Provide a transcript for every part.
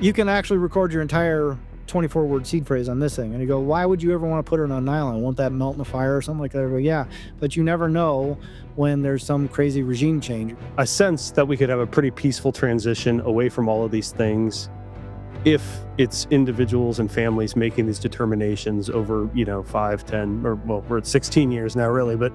You can actually record your entire 24-word seed phrase on this thing. And you go, why would you ever want to put it on nylon? Won't that melt in the fire or something like that? I go, yeah, but you never know when there's some crazy regime change. I sense that we could have a pretty peaceful transition away from all of these things if it's individuals and families making these determinations over, 5, 10, or well, we're at 16 years now, really, but,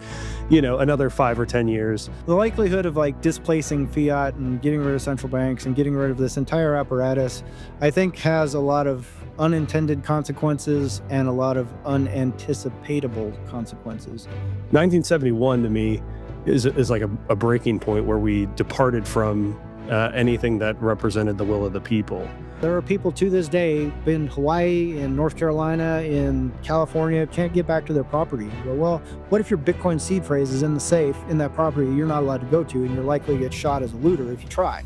another 5 or 10 years. The likelihood of like displacing fiat and getting rid of central banks and getting rid of this entire apparatus, I think has a lot of unintended consequences and a lot of unanticipatable consequences. 1971 to me is like a breaking point where we departed from anything that represented the will of the people. There are people to this day in Hawaii, in North Carolina, in California, can't get back to their property. You go, well, what if your Bitcoin seed phrase is in the safe in that property you're not allowed to go to, and you're likely to get shot as a looter if you try?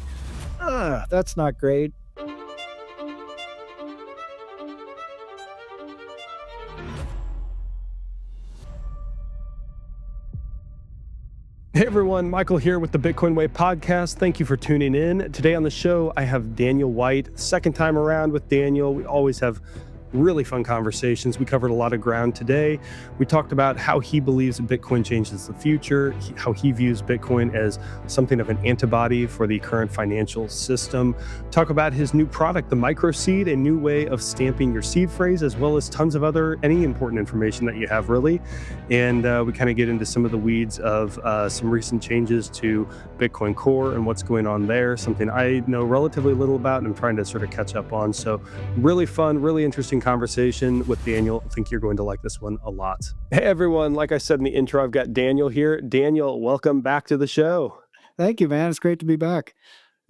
That's not great. Hey everyone, Michael here with the Bitcoin Way podcast. Thank you for tuning in. Today on the show, I have Daniel White. Second time around with Daniel. We always have really fun conversations. We covered a lot of ground today. We talked about how he believes that Bitcoin changes the future, how he views Bitcoin as something of an antibody for the current financial system. Talk about his new product, the micro seed, a new way of stamping your seed phrase, as well as tons of any important information that you have, really. And we kind of get into some of the weeds of some recent changes to Bitcoin Core and what's going on there, something I know relatively little about and I'm trying to sort of catch up on. So really fun, really interesting conversation with Daniel. I think you're going to like this one a lot. Hey everyone, like I said in the intro, I've got Daniel here. Daniel, welcome back to the show. Thank you, man. It's great to be back.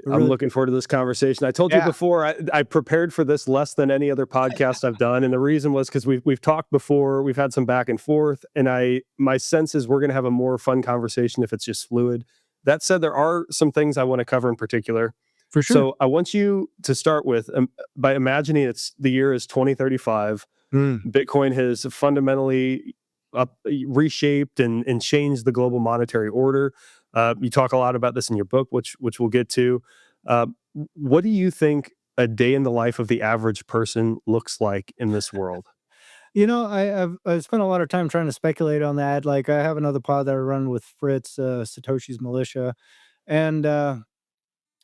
I'm looking forward to this conversation. I told you before, I prepared for this less than any other podcast I've done. And the reason was because we've talked before, we've had some back and forth, and my sense is we're going to have a more fun conversation if it's just fluid. That said, there are some things I want to cover in particular. For sure. So I want you to start with, by imagining the year is 2035. Bitcoin has fundamentally reshaped and changed the global monetary order. You talk a lot about this in your book, which we'll get to. What do you think a day in the life of the average person looks like in this world? I've spent a lot of time trying to speculate on that. Like, I have another pod that I run with Fritz, Satoshi's Militia, and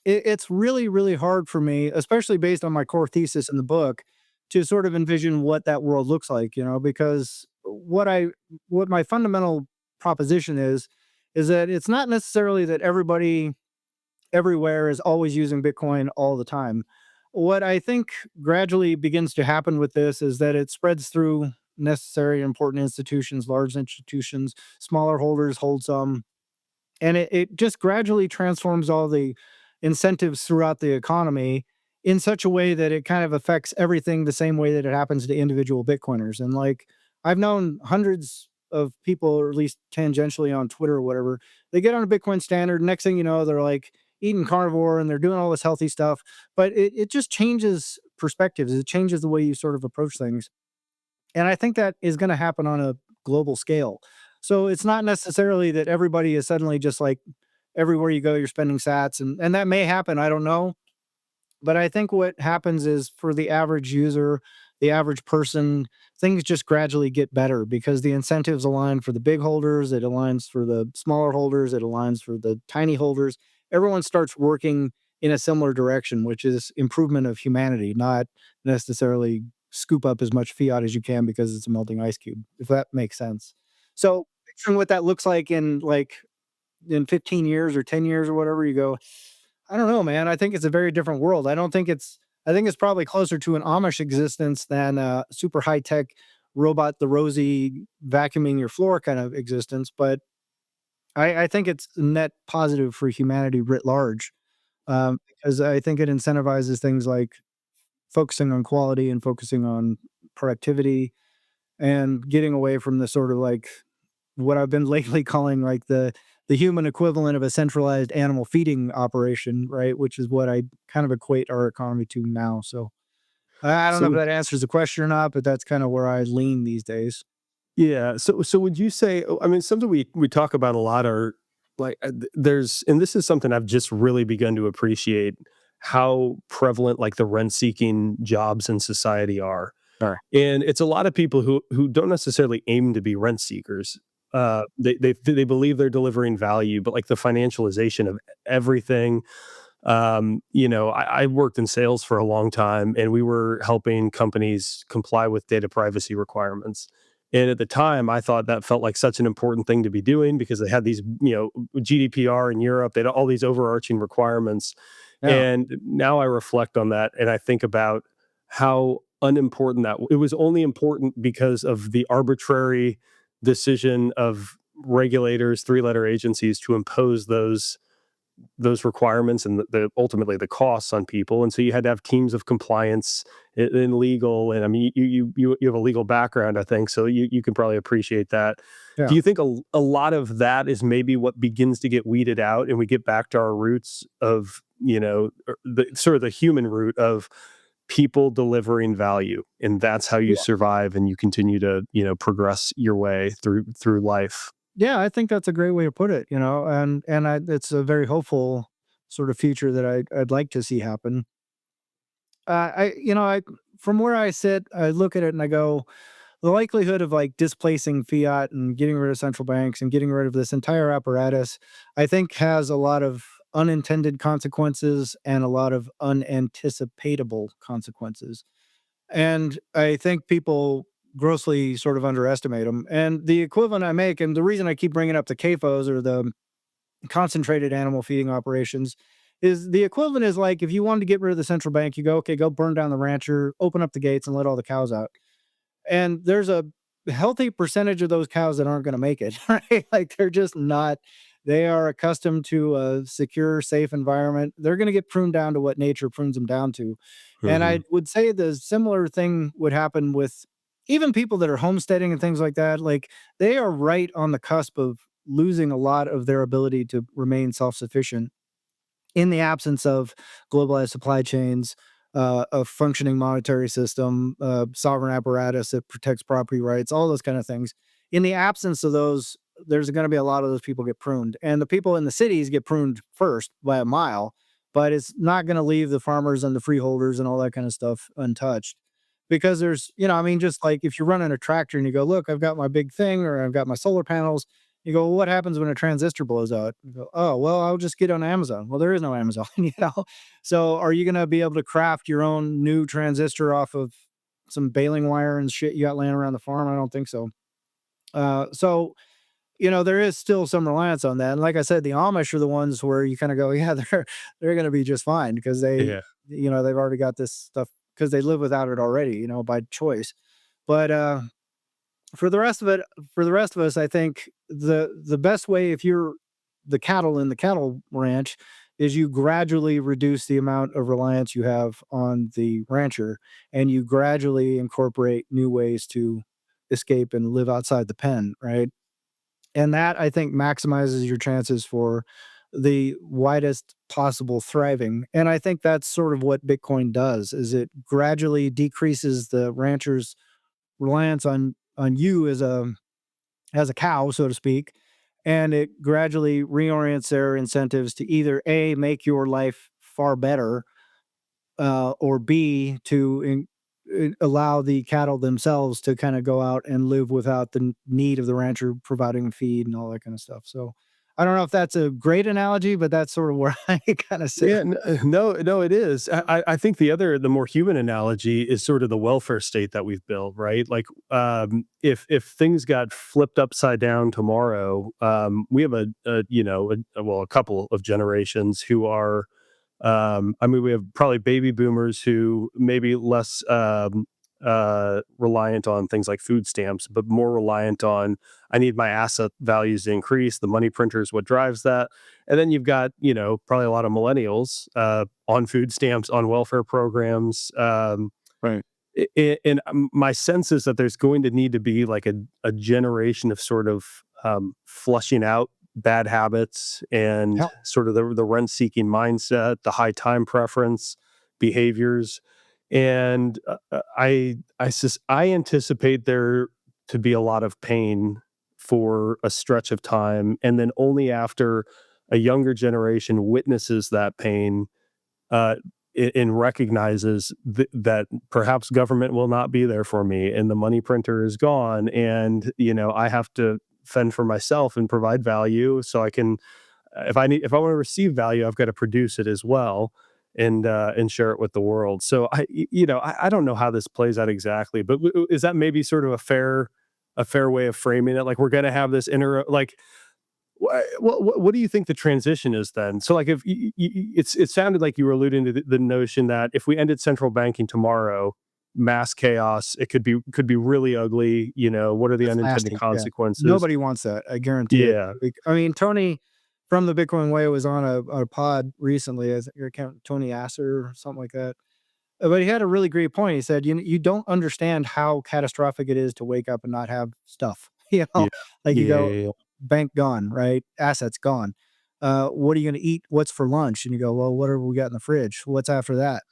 it's really, really hard for me, especially based on my core thesis in the book, to sort of envision what that world looks like, because what my fundamental proposition is that it's not necessarily that everybody everywhere is always using Bitcoin all the time. What I think gradually begins to happen with this is that it spreads through necessary important institutions, large institutions, smaller holders hold some, and it just gradually transforms all the incentives throughout the economy in such a way that it kind of affects everything the same way that it happens to individual Bitcoiners. And like, I've known hundreds of people, or at least tangentially on Twitter or whatever, they get on a Bitcoin standard. Next thing you know, they're like eating carnivore and they're doing all this healthy stuff. But it just changes perspectives. It changes the way you sort of approach things. And I think that is going to happen on a global scale. So it's not necessarily that everybody is suddenly just like everywhere you go, you're spending sats. And that may happen. I don't know. But I think what happens is for the average user, the average person, things just gradually get better because the incentives align for the big holders, it aligns for the smaller holders, it aligns for the tiny holders. Everyone starts working in a similar direction, which is improvement of humanity, not necessarily scoop up as much fiat as you can because it's a melting ice cube, if that makes sense. So picturing what that looks like in 15 years or 10 years or whatever, you go, I don't know, man. I think it's a very different world. I think it's probably closer to an Amish existence than a super high tech robot, the Rosie vacuuming your floor kind of existence. But I think it's net positive for humanity writ large, because I think it incentivizes things like focusing on quality and focusing on productivity and getting away from the sort of like what I've been lately calling like the human equivalent of a centralized animal feeding operation, right? Which is what I kind of equate our economy to now. So I don't know if that answers the question or not, but that's kind of where I lean these days. Yeah. So would you say, I mean, something we talk about a lot are like, and this is something I've just really begun to appreciate how prevalent like the rent seeking jobs in society are. Sure. And it's a lot of people who don't necessarily aim to be rent seekers. They believe they're delivering value, but like the financialization of everything. I worked in sales for a long time, and we were helping companies comply with data privacy requirements. And at the time, I thought that felt like such an important thing to be doing because they had these, GDPR in Europe. They had all these overarching requirements. Yeah. And now I reflect on that, and I think about how unimportant it was only important because of the arbitrary decision of regulators, three-letter agencies to impose those requirements and ultimately the costs on people. And so you had to have teams of compliance in legal. And I mean, you have a legal background, I think, so you can probably appreciate that. Do Yeah. you think a lot of that is maybe what begins to get weeded out, and we get back to our roots of, the sort of the human root of people delivering value, and that's how you Yeah. survive and you continue to, progress your way through life? Yeah, I think that's a great way to put it, it's a very hopeful sort of future that I'd like to see happen. I from where I sit, I look at it and I go, the likelihood of like displacing fiat and getting rid of central banks and getting rid of this entire apparatus, I think has a lot of unintended consequences and a lot of unanticipatable consequences. And I think people grossly sort of underestimate them. And the equivalent I make, and the reason I keep bringing up the CAFOs or the concentrated animal feeding operations, is the equivalent is like if you wanted to get rid of the central bank, you go, okay, go burn down the rancher, open up the gates, and let all the cows out. And there's a healthy percentage of those cows that aren't going to make it, right? Like they're just not, they are accustomed to a secure, safe environment. They're going to get pruned down to what nature prunes them down to. And I Mhm. would say the similar thing would happen with even people that are homesteading and things like that. Like they are right on the cusp of losing a lot of their ability to remain self sufficient in the absence of globalized supply chains, a functioning monetary system, sovereign apparatus that protects property rights, all those kind of things. In the absence of those, there's going to be a lot of those people get pruned, and the people in the cities get pruned first by a mile. But it's not going to leave the farmers and the freeholders and all that kind of stuff untouched, because I mean, just like if you're running a tractor and you go, look, I've got my big thing or I've got my solar panels, you go, "Well, what happens when a transistor blows out?" You go, "Oh, well, I'll just get on Amazon." Well, there is no Amazon, you know? So, are you gonna be able to craft your own new transistor off of some baling wire and shit you got laying around the farm? I don't think so. There is still some reliance on that, and like I said, the Amish are the ones where you kinda go, "Yeah, they're gonna be just fine," because Yeah. they've already got this stuff because they live without it already, by choice. But, for the rest of it for the rest of us, I think the best way if you're the cattle in the cattle ranch is you gradually reduce the amount of reliance you have on the rancher, and you gradually incorporate new ways to escape and live outside the pen, right? And that I think maximizes your chances for the widest possible thriving. And I think that's sort of what Bitcoin does is it gradually decreases the rancher's reliance on you as a cow, so to speak, and it gradually reorients their incentives to either A, make your life far better, or B, to allow the cattle themselves to kind of go out and live without the need of the rancher providing feed and all that kind of stuff. So I don't know if that's a great analogy, but that's sort of where I kind of sit. Yeah, no, no, it is. I think the more human analogy is sort of the welfare state that we've built, right? Like, if things got flipped upside down tomorrow, we have a couple of generations who are, I mean, we have probably baby boomers who maybe less reliant on things like food stamps, but more reliant on I need my asset values to increase. The money printer is what drives that. And then you've got, probably a lot of millennials on food stamps, on welfare programs. Right. And my sense is that there's going to need to be like a generation of sort of flushing out bad habits and Yeah. sort of the rent seeking mindset, the high time preference behaviors. And I anticipate there to be a lot of pain for a stretch of time. And then only after a younger generation witnesses that pain uh, and recognizes that perhaps government will not be there for me, and the money printer is gone, and I have to fend for myself and provide value. So I can, if I want to receive value, I've got to produce it as well, and share it with the world. So I don't know how this plays out exactly, but is that maybe sort of a fair way of framing it? Like, we're going to have this like, what do you think the transition is then? So, like, if it sounded like you were alluding to the notion that if we ended central banking tomorrow, mass chaos, it could be really ugly. What are the That's unintended nasty, yeah. consequences? Nobody wants that, I guarantee it. Yeah, I mean, Tony from the Bitcoin Way was on a pod recently, I think your account Tony Asser or something like that. But he had a really great point. He said, you don't understand how catastrophic it is to wake up and not have stuff." You know, yeah, like you yeah, go, yeah, yeah. bank gone, right? Assets gone. What are you going to eat? What's for lunch? And you go, well, what have we got in the fridge? What's after that?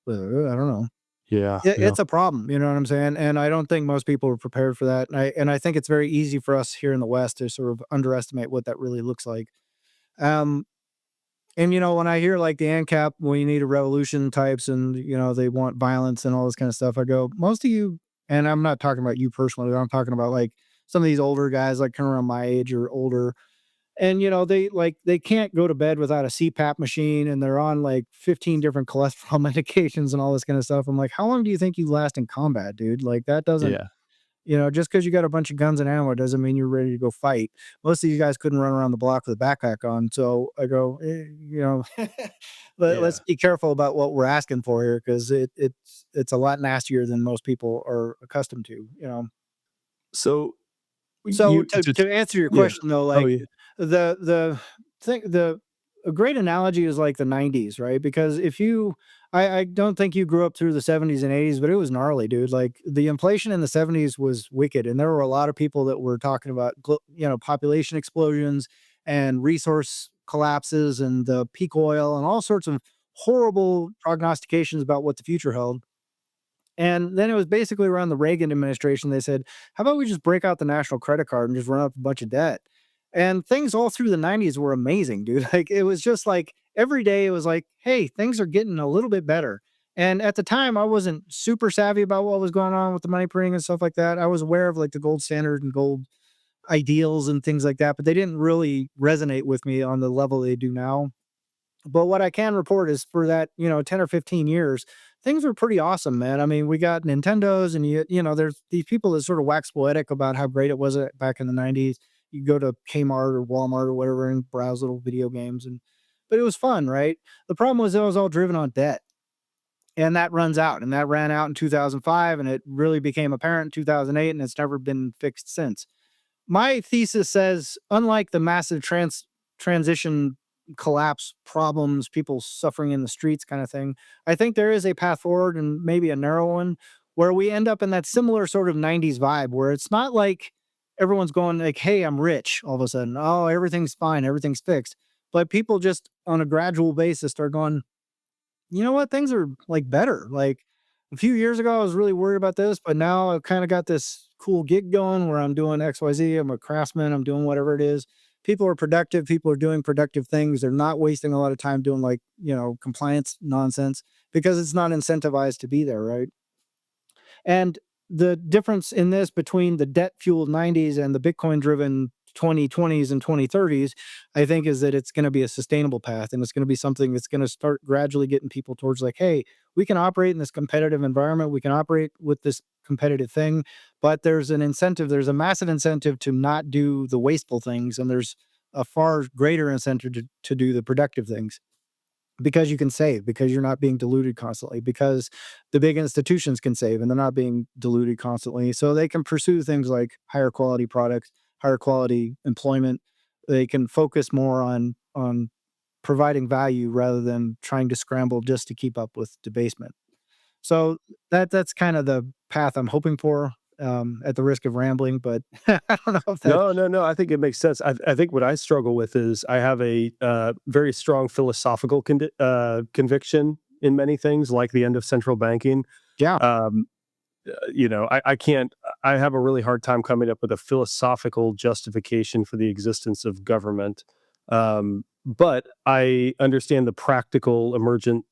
I don't know. Yeah, yeah. It's a problem, you know what I'm saying? And I don't think most people are prepared for that. And I think it's very easy for us here in the West to sort of underestimate what that really looks like. Um, and when I hear like the ANCAP, we need a revolution types, and they want violence and all this kind of stuff, I go, most of you, and I'm not talking about you personally, I'm talking about like some of these older guys, like kind of around my age or older, and they can't go to bed without a CPAP machine, and they're on like 15 different cholesterol medications and all this kind of stuff. I'm like, how long do you think you last in combat, dude? Like that doesn't, Yeah. just because you got a bunch of guns and ammo doesn't mean you're ready to go fight. Most of these guys couldn't run around the block with a backpack on. So I go, let's Yeah. be careful about what we're asking for here, because it's a lot nastier than most people are accustomed to. So So you to answer your yeah. question though, Oh, like yeah. the thing, a great analogy is like the 90s, right? Because if you I don't think you grew up through the 70s and 80s, but it was gnarly, dude. Like the inflation in the 70s was wicked, and there were a lot of people that were talking about population explosions and resource collapses and the peak oil and all sorts of horrible prognostications about what the future held. And then it was basically around the Reagan administration. They said, how about we just break out the national credit card and just run up a bunch of debt? And things all through the 90s were amazing, dude. Like it was just like every day it was like, hey, things are getting a little bit better. And at the time, I wasn't super savvy about what was going on with the money printing and stuff like that. I was aware of like the gold standard and gold ideals and things like that, but they didn't really resonate with me on the level they do now. But what I can report is for that, 10 or 15 years, things were pretty awesome, man. I mean, we got Nintendos, and there's these people that sort of wax poetic about how great it was back in the 90s. You go to Kmart or Walmart or whatever and browse little video games, but it was fun, right? The problem was it was all driven on debt. And that runs out, and that ran out in 2005, and it really became apparent in 2008, and it's never been fixed since. My thesis says, unlike the massive transition collapse problems, people suffering in the streets kind of thing, I think there is a path forward, and maybe a narrow one, where we end up in that similar sort of 90s vibe where it's not like everyone's going like, hey, I'm rich all of a sudden. Oh, everything's fine, everything's fixed. But people just on a gradual basis start going, you know what? Things are like better. Like a few years ago, I was really worried about this, but now I've kind of got this cool gig going where I'm doing XYZ. I'm a craftsman. I'm doing whatever it is. People are productive. People are doing productive things. They're not wasting a lot of time doing like, compliance nonsense because it's not incentivized to be there. Right. And the difference in this between the debt fueled 90s and the Bitcoin driven 2020s and 2030s, I think, is that it's going to be a sustainable path, and it's going to be something that's going to start gradually getting people towards like, hey, we can operate in this competitive environment. We can operate with this competitive thing, but there's an incentive, there's a massive incentive to not do the wasteful things. And there's a far greater incentive to do the productive things because you can save, because you're not being diluted constantly, because the big institutions can save and they're not being diluted constantly, so they can pursue things like higher quality products, higher quality employment. They can focus more on providing value rather than trying to scramble just to keep up with debasement. So that's kind of the path I'm hoping for, at the risk of rambling, but I don't know if that. No, no, no. I think it makes sense. I think what I struggle with is I have a very strong philosophical conviction in many things, like the end of central banking. Yeah. Um, I can't. I have a really hard time coming up with a philosophical justification for the existence of government. but I understand the practical emergent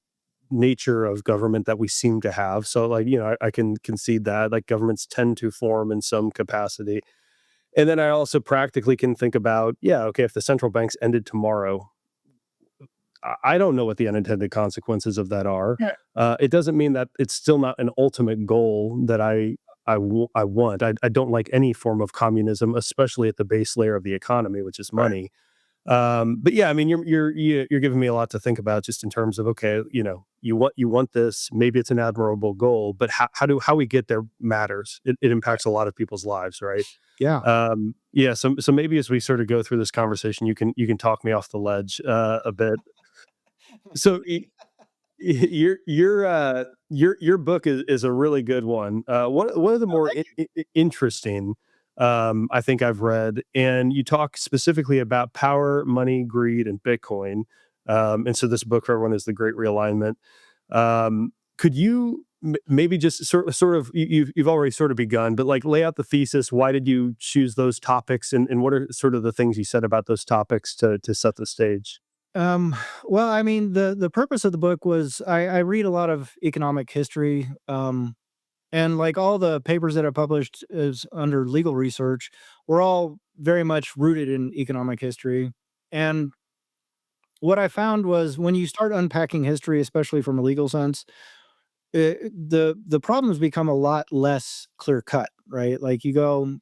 nature of government that we seem to have. So, like, I can concede that, like, governments tend to form in some capacity. And then I also practically can think about, yeah, okay, if the central banks ended tomorrow, I don't know what the unintended consequences of that are. Yeah. It doesn't mean that it's still not an ultimate goal that I want. I don't like any form of communism, especially at the base layer of the economy, which is Right. money. But yeah, I mean, you're giving me a lot to think about, just in terms of, okay, you want this. Maybe it's an admirable goal, but how we get there matters. It impacts a lot of people's lives, right? Yeah. Yeah. So maybe as we sort of go through this conversation, you can talk me off the ledge a bit. So your book is a really good one. One of the Oh, more thank you. interesting, I think I've read, and you talk specifically about power, money, greed, and Bitcoin. And so this book for everyone is The Great Realignment. Could you maybe just sort of you've already sort of begun, but like lay out the thesis? Why did you choose those topics, and what are sort of the things you said about those topics to set the stage? Um, well, I mean, the purpose of the book was I read a lot of economic history, and like all the papers that I published is under legal research were all very much rooted in economic history. And what I found was when you start unpacking history, especially from a legal sense, the problems become a lot less clear cut, right? Like you go,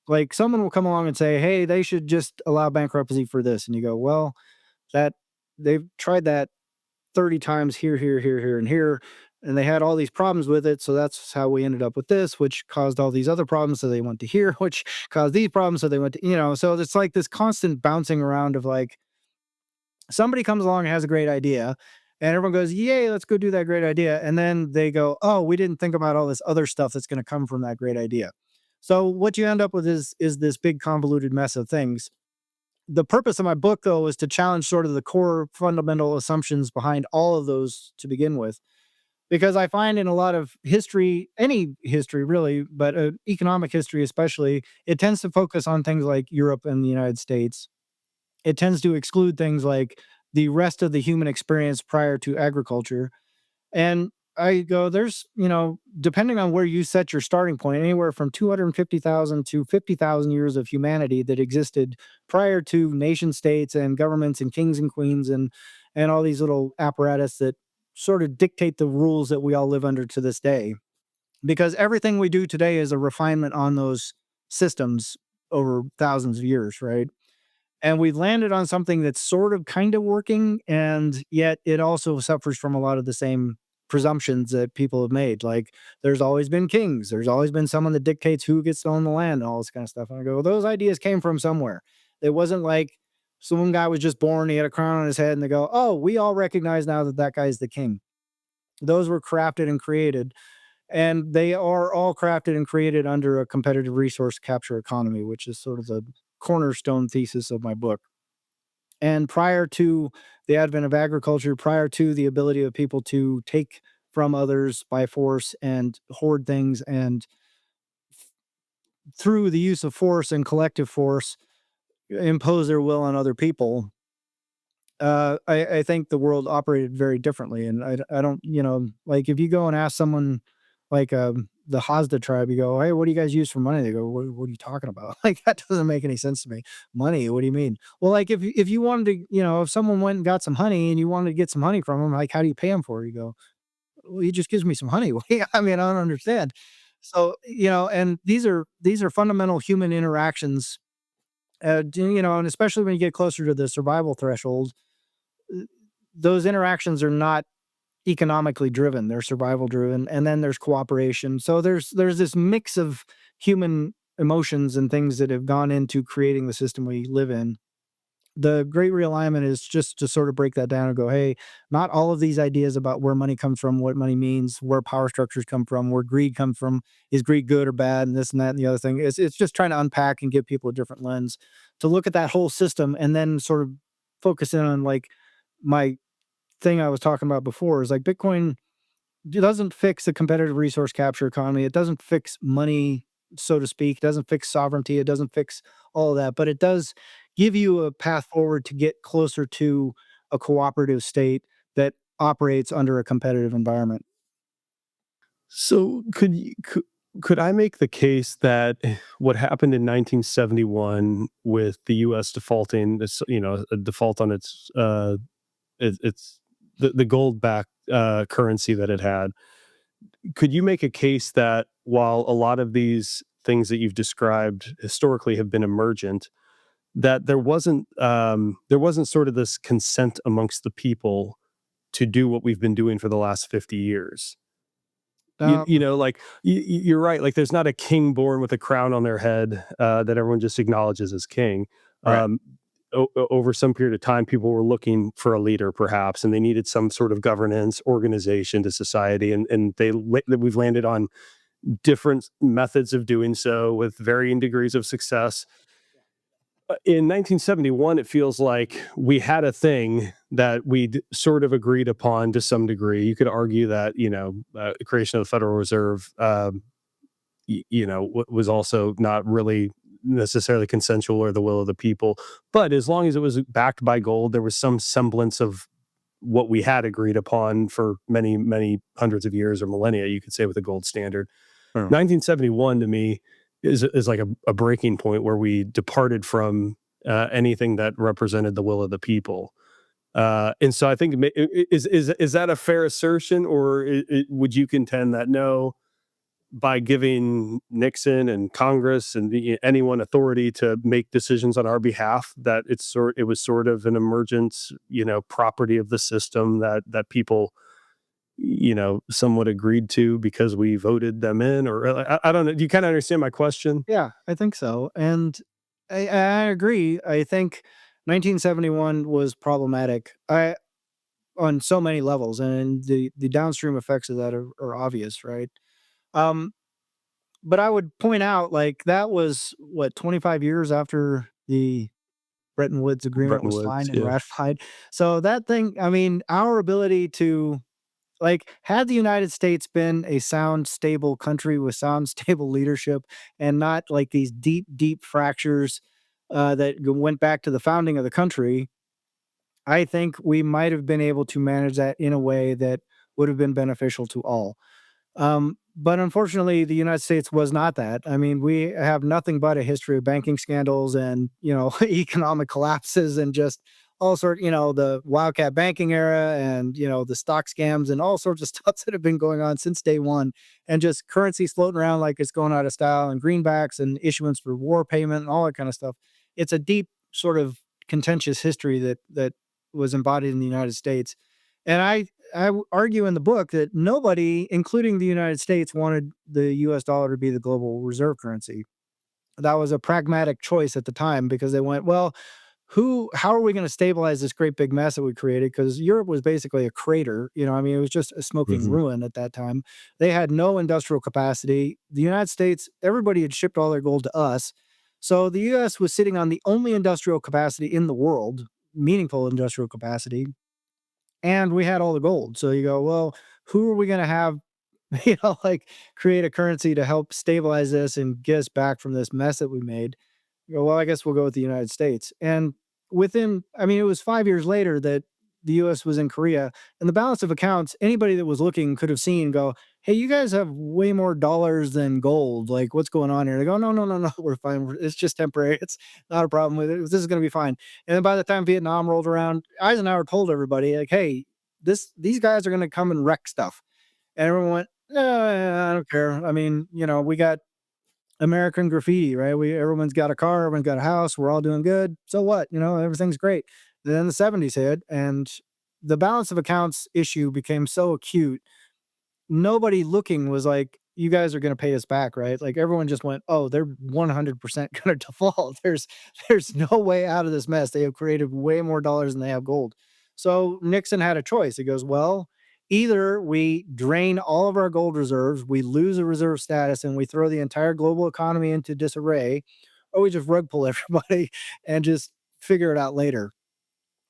like someone will come along and say, "Hey, they should just allow bankruptcy for this," and you go, "Well, that they've tried that 30 times here, here, here, here, and here. And they had all these problems with it. So that's how we ended up with this, which caused all these other problems. So they went to here, which caused these problems. So they went to, so it's like this constant bouncing around of like somebody comes along and has a great idea. And everyone goes, "Yay, let's go do that great idea." And then they go, "Oh, we didn't think about all this other stuff that's going to come from that great idea." So what you end up with is this big convoluted mess of things. The purpose of my book, though, is to challenge sort of the core fundamental assumptions behind all of those to begin with. Because I find in a lot of history, any history really, but economic history especially, it tends to focus on things like Europe and the United States. It tends to exclude things like the rest of the human experience prior to agriculture. And I go, there's, depending on where you set your starting point, anywhere from 250,000 to 50,000 years of humanity that existed prior to nation states and governments and kings and queens and all these little apparatus that sort of dictate the rules that we all live under to this day. Because everything we do today is a refinement on those systems over thousands of years, right? And we've landed on something that's sort of kind of working, and yet it also suffers from a lot of the same presumptions that people have made. Like, there's always been kings, there's always been someone that dictates who gets to own the land and all this kind of stuff. And I go, well, those ideas came from somewhere. It wasn't like some guy was just born, he had a crown on his head, and they go, oh, we all recognize now that that guy's the king. Those were crafted and created, and they are all crafted and created under a competitive resource capture economy, which is sort of the cornerstone thesis of my book. And prior to the advent of agriculture, prior to the ability of people to take from others by force and hoard things, and through the use of force and collective force, impose their will on other people, I think the world operated very differently. And I don't, like if you go and ask someone like the Hazda tribe, you go, "Hey, what do you guys use for money?" They go, what are you talking about?" Like, that doesn't make any sense to me. Money? What do you mean? Well, like if you wanted to, if someone went and got some honey and you wanted to get some honey from them, like, how do you pay them for it? You go, "Well, he just gives me some honey." I mean, I don't understand. So, and these are fundamental human interactions, and especially when you get closer to the survival threshold, those interactions are not economically driven, they're survival driven, and then there's cooperation. So there's this mix of human emotions and things that have gone into creating the system we live in. The great realignment is just to sort of break that down and go, hey, not all of these ideas about where money comes from, what money means, where power structures come from, where greed comes from, is greed good or bad, and this and that and the other thing. It's just trying to unpack and give people a different lens to look at that whole system, and then sort of focus in on like my thing I was talking about before is like Bitcoin doesn't fix the competitive resource capture economy. It doesn't fix money, so to speak. It doesn't fix sovereignty. It doesn't fix all of that, but it does give you a path forward to get closer to a cooperative state that operates under a competitive environment. So could I make the case that what happened in 1971 with the U.S. defaulting, a default on its the gold backed currency that it had, could you make a case that while a lot of these things that you've described historically have been emergent, that there wasn't sort of this consent amongst the people to do what we've been doing for the last 50 years? Um, Like you're right. Like there's not a king born with a crown on their head that everyone just acknowledges as king. right. Um, Over some period of time, people were looking for a leader, perhaps, and they needed some sort of governance organization to society, and we've landed on different methods of doing so with varying degrees of success. In 1971, it feels like we had a thing that we sort of agreed upon to some degree. You could argue that, the creation of the Federal Reserve, was also not really necessarily consensual or the will of the people. But as long as it was backed by gold, there was some semblance of what we had agreed upon for many, many hundreds of years or millennia, you could say, with the gold standard. Oh. 1971 to me is like a breaking point where we departed from anything that represented the will of the people. And so I think is that a fair assertion, or would you contend that no, by giving Nixon and Congress and anyone authority to make decisions on our behalf, that it was sort of an emergent, property of the system that people, somewhat agreed to because we voted them in, or I don't know. Do you kind of understand my question? Yeah, I think so, and I agree. I think 1971 was problematic. I on so many levels, and the downstream effects of that are obvious, right? Um, but I would point out, like, that was what, 25 years after the Bretton Woods agreement Bretton was Woods, signed and yeah. ratified. So that thing, I mean, our ability to like, had the United States been a sound, stable country with sound, stable leadership and not like these deep, deep fractures that went back to the founding of the country, I think we might have been able to manage that in a way that would have been beneficial to all. But unfortunately, the United States was not that. I mean, we have nothing but a history of banking scandals and, economic collapses and just all sort, the wildcat banking era and, the stock scams and all sorts of stuff that have been going on since day one. And just currencies floating around like it's going out of style and greenbacks and issuance for war payment and all that kind of stuff. It's a deep sort of contentious history that was embodied in the United States. And I argue in the book that nobody, including the United States, wanted the US dollar to be the global reserve currency. That was a pragmatic choice at the time because they went, well, how are we going to stabilize this great big mess that we created? Because Europe was basically a crater. I mean, it was just a smoking Mhm. ruin at that time. They had no industrial capacity. The United States, everybody had shipped all their gold to us. So the US was sitting on the only industrial capacity in the world, meaningful industrial capacity, and we had all the gold. So you go, well, who are we going to have, like create a currency to help stabilize this and get us back from this mess that we made? You go, well, I guess we'll go with the United States. And I mean, it was 5 years later that the US was in Korea, and the balance of accounts, anybody that was looking could have seen, go, hey, you guys have way more dollars than gold. Like, what's going on here? They go, no, no, no, no, we're fine. It's just temporary. It's not a problem with it. This is going to be fine. And then by the time Vietnam rolled around, Eisenhower told everybody, like, hey, these guys are going to come and wreck stuff. And everyone went, I don't care. I mean, we got American graffiti, right? Everyone's got a car, everyone's got a house, we're all doing good. So what? Everything's great. Then the 70s hit and the balance of accounts issue became so acute. Nobody looking was like, you guys are going to pay us back, right? Like everyone just went, oh, they're 100% going to default. There's no way out of this mess. They have created way more dollars than they have gold. So Nixon had a choice. He goes, well, either we drain all of our gold reserves, we lose a reserve status, and we throw the entire global economy into disarray, or we just rug pull everybody and just figure it out later.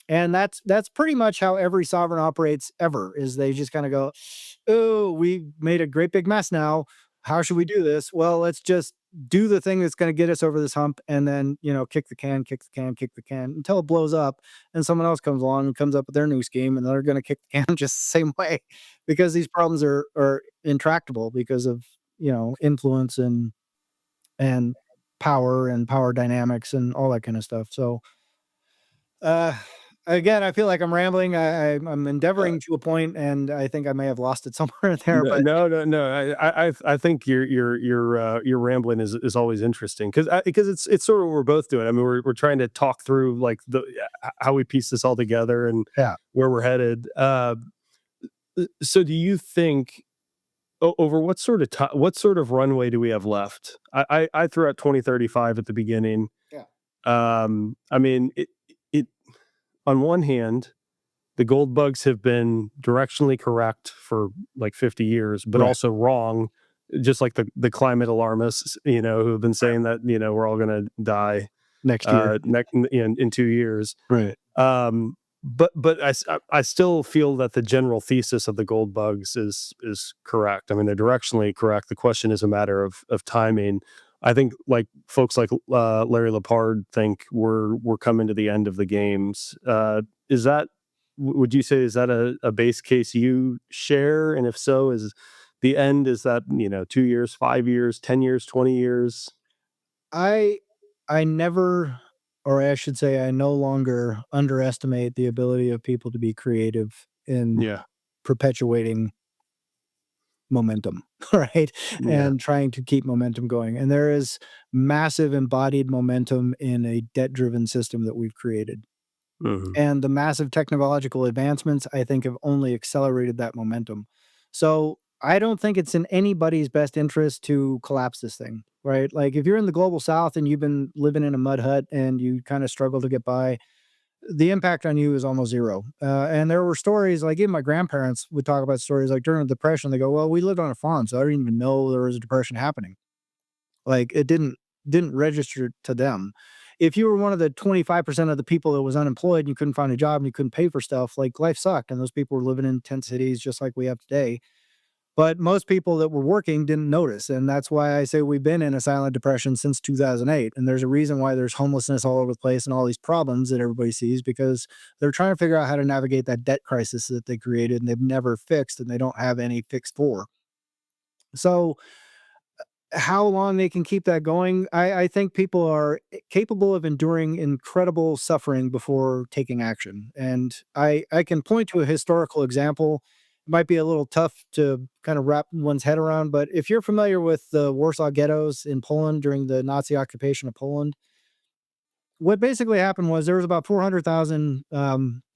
And that's pretty much how every sovereign operates ever, is they just kinda go, "Oh, we made a great big mess now. How should we do this? Well, let's just do the thing that's going to get us over this hump, and then kick the can, kick the can, kick the can until it blows up, and someone else comes along and comes up with their new scheme, and they're going to kick the can just the same way, because these problems are intractable because of influence and power dynamics and all that kind of stuff. So uh again, I feel like I'm rambling. I'm endeavoring to a point, and I think I may have lost it somewhere there, No, but no, no, no. I think your rambling is always interesting because it's sort of what we're both doing. I mean, we're trying to talk through like how we piece this all together and yeah. where we're headed. So, do you think over what sort of runway do we have left? I threw out 2035 at the beginning. Yeah. I mean, it on one hand, the gold bugs have been directionally correct for like 50 years, but Right. also wrong, just like the climate alarmists, who have been saying that, we're all going to die Next year. in 2 years. Right. But I still feel that the general thesis of the gold bugs is correct. I mean, they're directionally correct. The question is a matter of timing. I think like folks like Larry Lepard think we're coming to the end of the games. Is that would you say is that a base case you share? And if so, is the end is that 2 years, 5 years, 10 years, 20 years? I I never, or I should say I no longer underestimate the ability of people to be creative in Yeah, perpetuating momentum, right? yeah, And trying to keep momentum going. And there is massive embodied momentum in a debt-driven system that we've created. hmm, And the massive technological advancements, I think, have only accelerated that momentum. So I don't think it's in anybody's best interest to collapse this thing, right? Like if you're in the global south and you've been living in a mud hut and you kind of struggle to get by, the impact on you is almost zero. And there were stories like even my grandparents would talk about stories like during the depression. They go, "Well, we lived on a farm, so I didn't even know there was a depression happening." Like it didn't register to them. If you were one of the 25% of the people that was unemployed and you couldn't find a job and you couldn't pay for stuff, like life sucked. And those people were living in tent cities just like we have today. But most people that were working didn't notice. And that's why I say we've been in a silent depression since 2008. And there's a reason why there's homelessness all over the place and all these problems that everybody sees because they're trying to figure out how to navigate that debt crisis that they created and they've never fixed and they don't have any fix for. So how long they can keep that going, I think people are capable of enduring incredible suffering before taking action. And I can point to a historical example. It might be a little tough to kind of wrap one's head around, but if you're familiar with the Warsaw ghettos in Poland during the Nazi occupation of Poland, what basically happened was there was about 400,000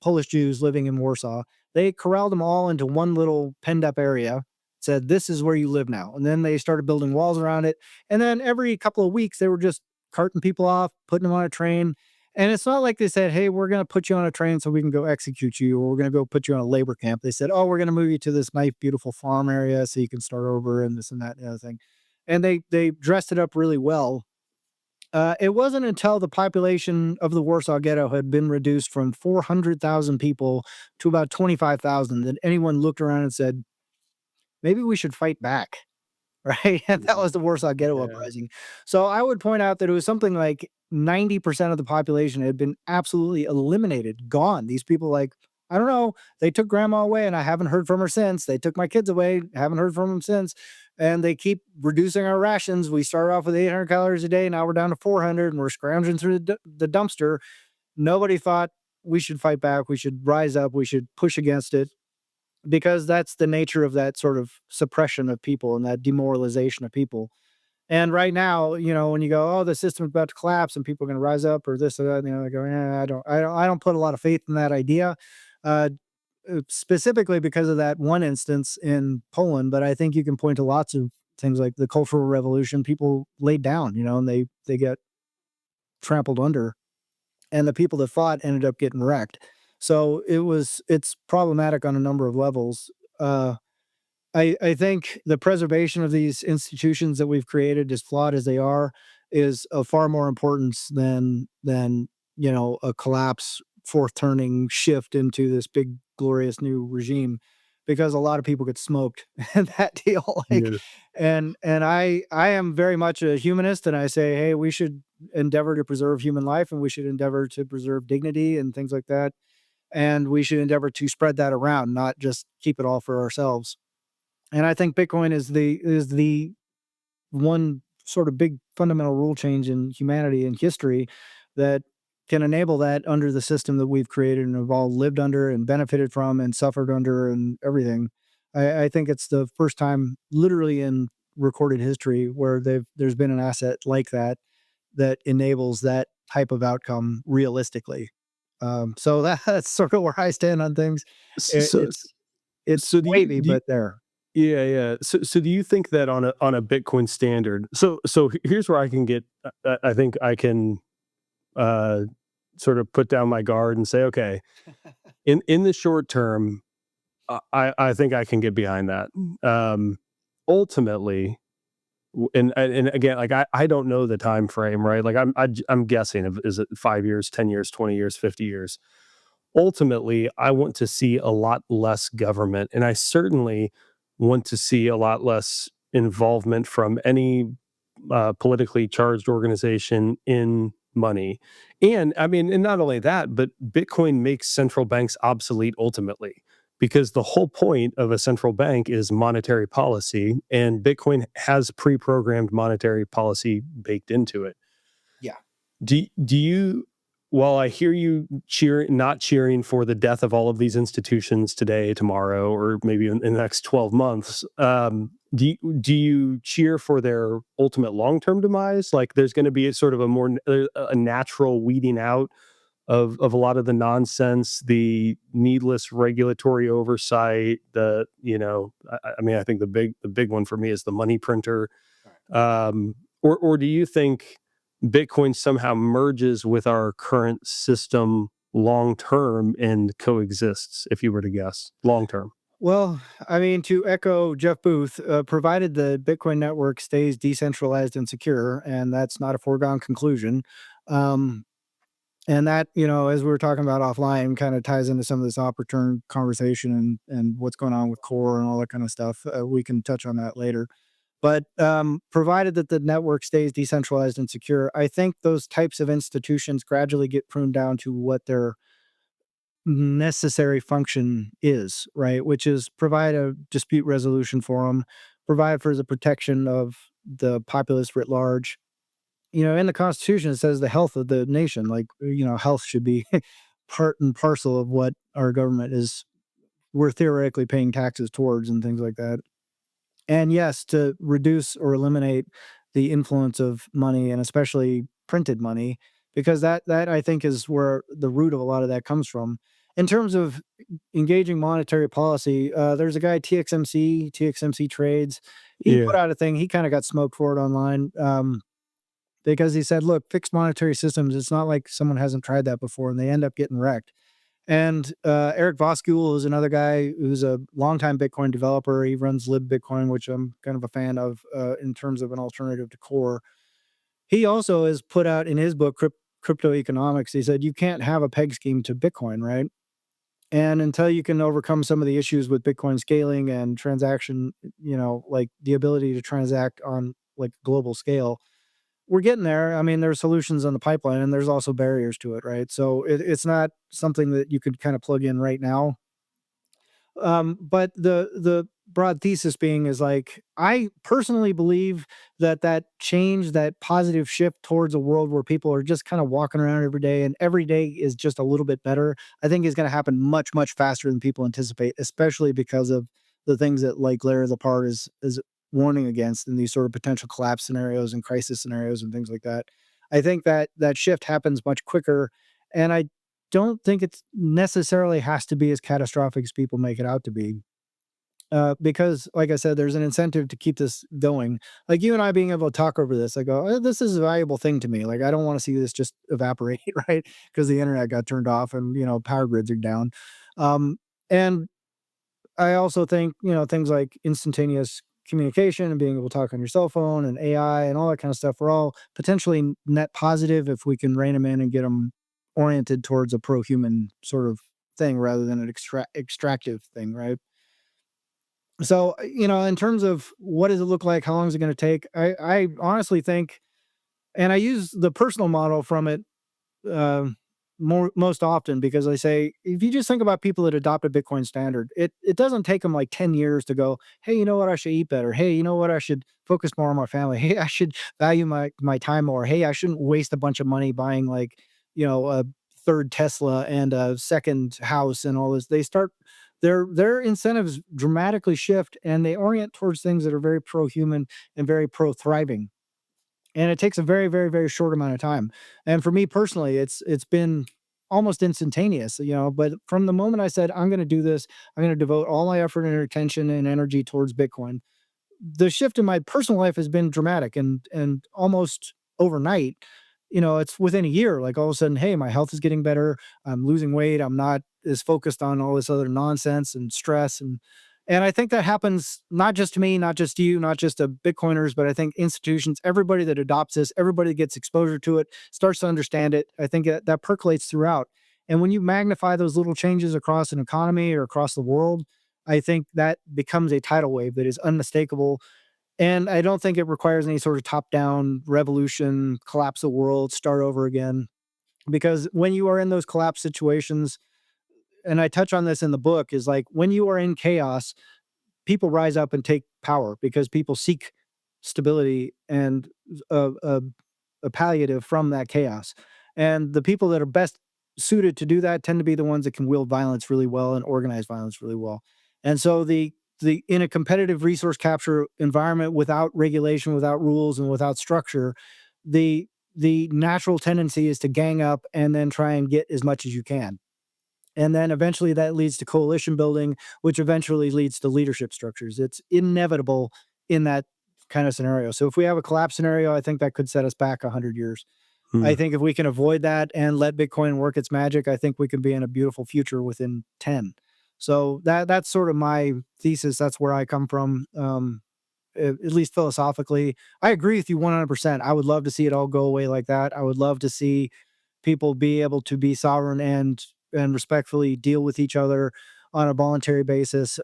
Polish Jews living in Warsaw. They corralled them all into one little penned up area, said, "This is where you live now." And then they started building walls around it. And then every couple of weeks, they were just carting people off, putting them on a train. And it's not like they said, "Hey, we're going to put you on a train so we can go execute you, or we're going to go put you on a labor camp." They said, "Oh, we're going to move you to this nice, beautiful farm area so you can start over and this and that and the other thing." And they dressed it up really well. It wasn't until the population of the Warsaw Ghetto had been reduced from 400,000 people to about 25,000 that anyone looked around and said, maybe we should fight back. Right? And that mhm, was the Warsaw Ghetto yeah, Uprising. So I would point out that it was something like 90% of the population had been absolutely eliminated, gone. These people, like, I don't know, they took grandma away and I haven't heard from her since. They took my kids away, haven't heard from them since. And they keep reducing our rations. We started off with 800 calories a day. Now we're down to 400 and we're scrounging through the dumpster. Nobody thought we should fight back. We should rise up. We should push against it because that's the nature of that sort of suppression of people and that demoralization of people. And right now, when you go, "Oh, the system's about to collapse and people are going to rise up," or this or that, they go, "Yeah, I don't put a lot of faith in that idea." Uh, Specifically because of that one instance in Poland, but I think you can point to lots of things like the Cultural Revolution. People laid down, and they get trampled under, and the people that fought ended up getting wrecked. So it's problematic on a number of levels. Uh, I think the preservation of these institutions that we've created, as flawed as they are, is of far more importance than a collapse, fourth turning shift into this big glorious new regime, because a lot of people get smoked and that deal. Like yeah. And I am very much a humanist, and I say, hey, we should endeavor to preserve human life, and we should endeavor to preserve dignity and things like that, and we should endeavor to spread that around, not just keep it all for ourselves. And I think Bitcoin is the one sort of big fundamental rule change in humanity and history that can enable that under the system that we've created and have all lived under and benefited from and suffered under and everything. I think it's the first time, literally in recorded history, where there's been an asset like that that enables that type of outcome realistically. So that's sort of where I stand on things. S- It, So, it's so wavy, do you but there. yeah, yeah. So do you think that on a Bitcoin standard? Here's where I can get. I think I can uh, sort of put down my guard and say, okay, in the short term, I think I can get behind that. Um, Ultimately, and again, like I don't know the time frame, right? Like I'm guessing, of is it 5 years, 10 years, 20 years, 50 years? Ultimately, I want to see a lot less government, and I certainly want to see a lot less involvement from any politically charged organization in money. And I mean, and not only that, but Bitcoin makes central banks obsolete ultimately, because the whole point of a central bank is monetary policy, and Bitcoin has pre programmed monetary policy baked into it. Yeah. Do you, while I hear you not cheering for the death of all of these institutions today, tomorrow, or maybe in the next 12 months, do you cheer for their ultimate long-term demise? Like there's going to be a sort of a natural weeding out of a lot of the nonsense, the needless regulatory oversight, I mean, I think the big one for me is the money printer. Or do you think Bitcoin somehow merges with our current system long term and coexists, if you were to guess, long term? Well, I mean, to echo Jeff Booth, provided the Bitcoin network stays decentralized and secure, and that's not a foregone conclusion. Um, and that, as we were talking about offline, kind of ties into some of this op return conversation and what's going on with core and all that kind of stuff. We can touch on that later. But provided that the network stays decentralized and secure, I think those types of institutions gradually get pruned down to what their necessary function is, right? Which is provide a dispute resolution forum, provide for the protection of the populace writ large. In the Constitution, it says the health of the nation, like, health should be part and parcel of what our government is, we're theoretically paying taxes towards and things like that. And yes, to reduce or eliminate the influence of money and especially printed money, because that I think is where the root of a lot of that comes from. In terms of engaging monetary policy, there's a guy TXMC Trades. He put Yeah. out a thing. He kind of got smoked for it online, because he said, "Look, fixed monetary systems. It's not like someone hasn't tried that before, and they end up getting wrecked." And Eric Voskuil is another guy who's a longtime Bitcoin developer. He runs Lib Bitcoin, which I'm kind of a fan of in terms of an alternative to core. He also has put out in his book, Crypto Economics, he said, you can't have a peg scheme to Bitcoin, right? And until you can overcome some of the issues with Bitcoin scaling and transaction, like the ability to transact on like global scale, we're getting there. I mean, there's solutions on the pipeline and there's also barriers to it, right? So it's not something that you could kind of plug in right now. But the broad thesis being is like I personally believe that change, that positive shift towards a world where people are just kind of walking around every day and every day is just a little bit better, I think is going to happen much faster than people anticipate, especially because of the things that like Larry Lepard is warning against in these sort of potential collapse scenarios and crisis scenarios and things like that. I think that shift happens much quicker, and I don't think it's necessarily has to be as catastrophic as people make it out to be. Because, like I said, there's an incentive to keep this going. Like you and I being able to talk over this, I go, this is a valuable thing to me. Like, I don't want to see this just evaporate, right? Because the internet got turned off and, power grids are down. And I also think, things like instantaneous communication and being able to talk on your cell phone and AI and all that kind of stuff are all potentially net positive if we can rein them in and get them oriented towards a pro-human sort of thing rather than an extractive thing, right? So, in terms of what does it look like, how long is it going to take? I honestly think, and I use the personal model from it um, most often, because I say, if you just think about people that adopt a Bitcoin standard, it doesn't take them like 10 years to go, hey, you know what, I should eat better. Hey, you know what, I should focus more on my family. Hey, I should value my time more. Hey, I shouldn't waste a bunch of money buying like a third Tesla and a second house and all this. They start their incentives dramatically shift, and they orient towards things that are very pro human and very pro thriving, and it takes a very, very, very short amount of time. And for me personally, it's been almost instantaneous, but from the moment I said, I'm going to do this, I'm going to devote all my effort and attention and energy towards Bitcoin, the shift in my personal life has been dramatic, and almost overnight. It's within a year, like all of a sudden, hey, my health is getting better, I'm losing weight, I'm not as focused on all this other nonsense and stress. And I think that happens not just to me, not just to you, not just to Bitcoiners, but I think institutions, everybody that adopts this, everybody that gets exposure to it, starts to understand it. I think that percolates throughout. And when you magnify those little changes across an economy or across the world, I think that becomes a tidal wave that is unmistakable. And I don't think it requires any sort of top down revolution, collapse the world, start over again. Because when you are in those collapse situations, and I touch on this in the book, is like when you are in chaos, people rise up and take power because people seek stability and a palliative from that chaos. And the people that are best suited to do that tend to be the ones that can wield violence really well and organize violence really well. And so the in a competitive resource capture environment without regulation, without rules, and without structure, the natural tendency is to gang up and then try and get as much as you can. And then eventually that leads to coalition building, which eventually leads to leadership structures. It's inevitable in that kind of scenario. So if we have a collapse scenario, I think that could set us back 100 years. I Hmm. think if we can avoid that and let Bitcoin work its magic, I think we can be in a beautiful future within 10. So that's sort of my thesis. That's where I come from. At least philosophically, I agree with you 100%. I would love to see it all go away like that. I would love to see people be able to be sovereign and respectfully deal with each other on a voluntary basis.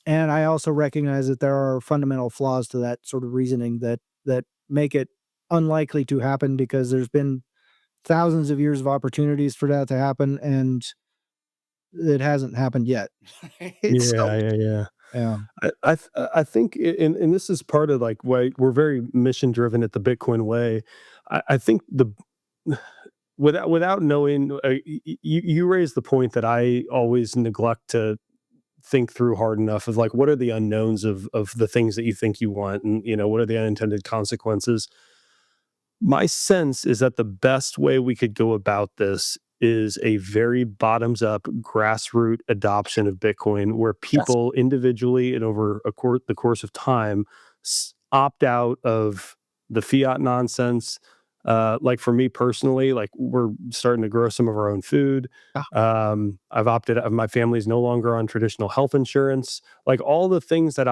And I also recognize that there are fundamental flaws to that sort of reasoning that make it unlikely to happen, because there's been thousands of years of opportunities for that to happen, and it hasn't happened yet. So, Yeah, yeah, yeah. yeah. I think, and this is part of like why we're very mission driven at the Bitcoin way. I think the without knowing, you raised the point that I always neglect to think through hard enough of like what are the unknowns of the things that you think you want, and what are the unintended consequences. My sense is that the best way we could go about this is a very bottoms up grassroots adoption of Bitcoin where Yes. people individually and over the course of time opt out of the fiat nonsense. Like for me personally, like we're starting to grow some of our own food. Yeah. I've opted out. My family's no longer on traditional health insurance. Like all the things that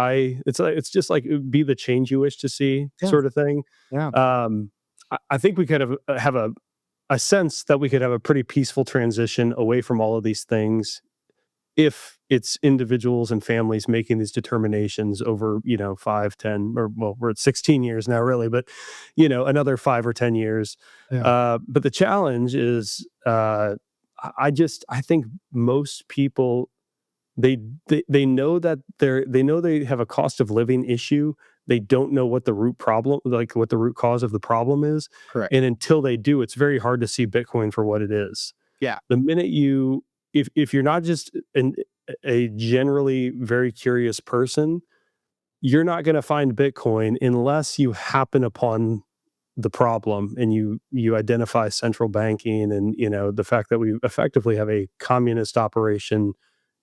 it's just like be the change you wish to see Yeah. sort of thing. Yeah. Um, I think we could have a sense that we could have a pretty peaceful transition away from all of these things if it's individuals and families making these determinations over 5, 10, or well, we're at 16 years now really, but another 5 or 10 years. Yeah. But the challenge is I think most people they they know that they know they have a cost of living issue. They don't know what the root problem, like what the root cause of the problem is, Correct. and until they do, it's very hard to see Bitcoin for what it is. Yeah. The minute you if you're not just a generally very curious person, you're not gonna find Bitcoin unless you happen upon the problem and you identify central banking and, the fact that we effectively have a communist operation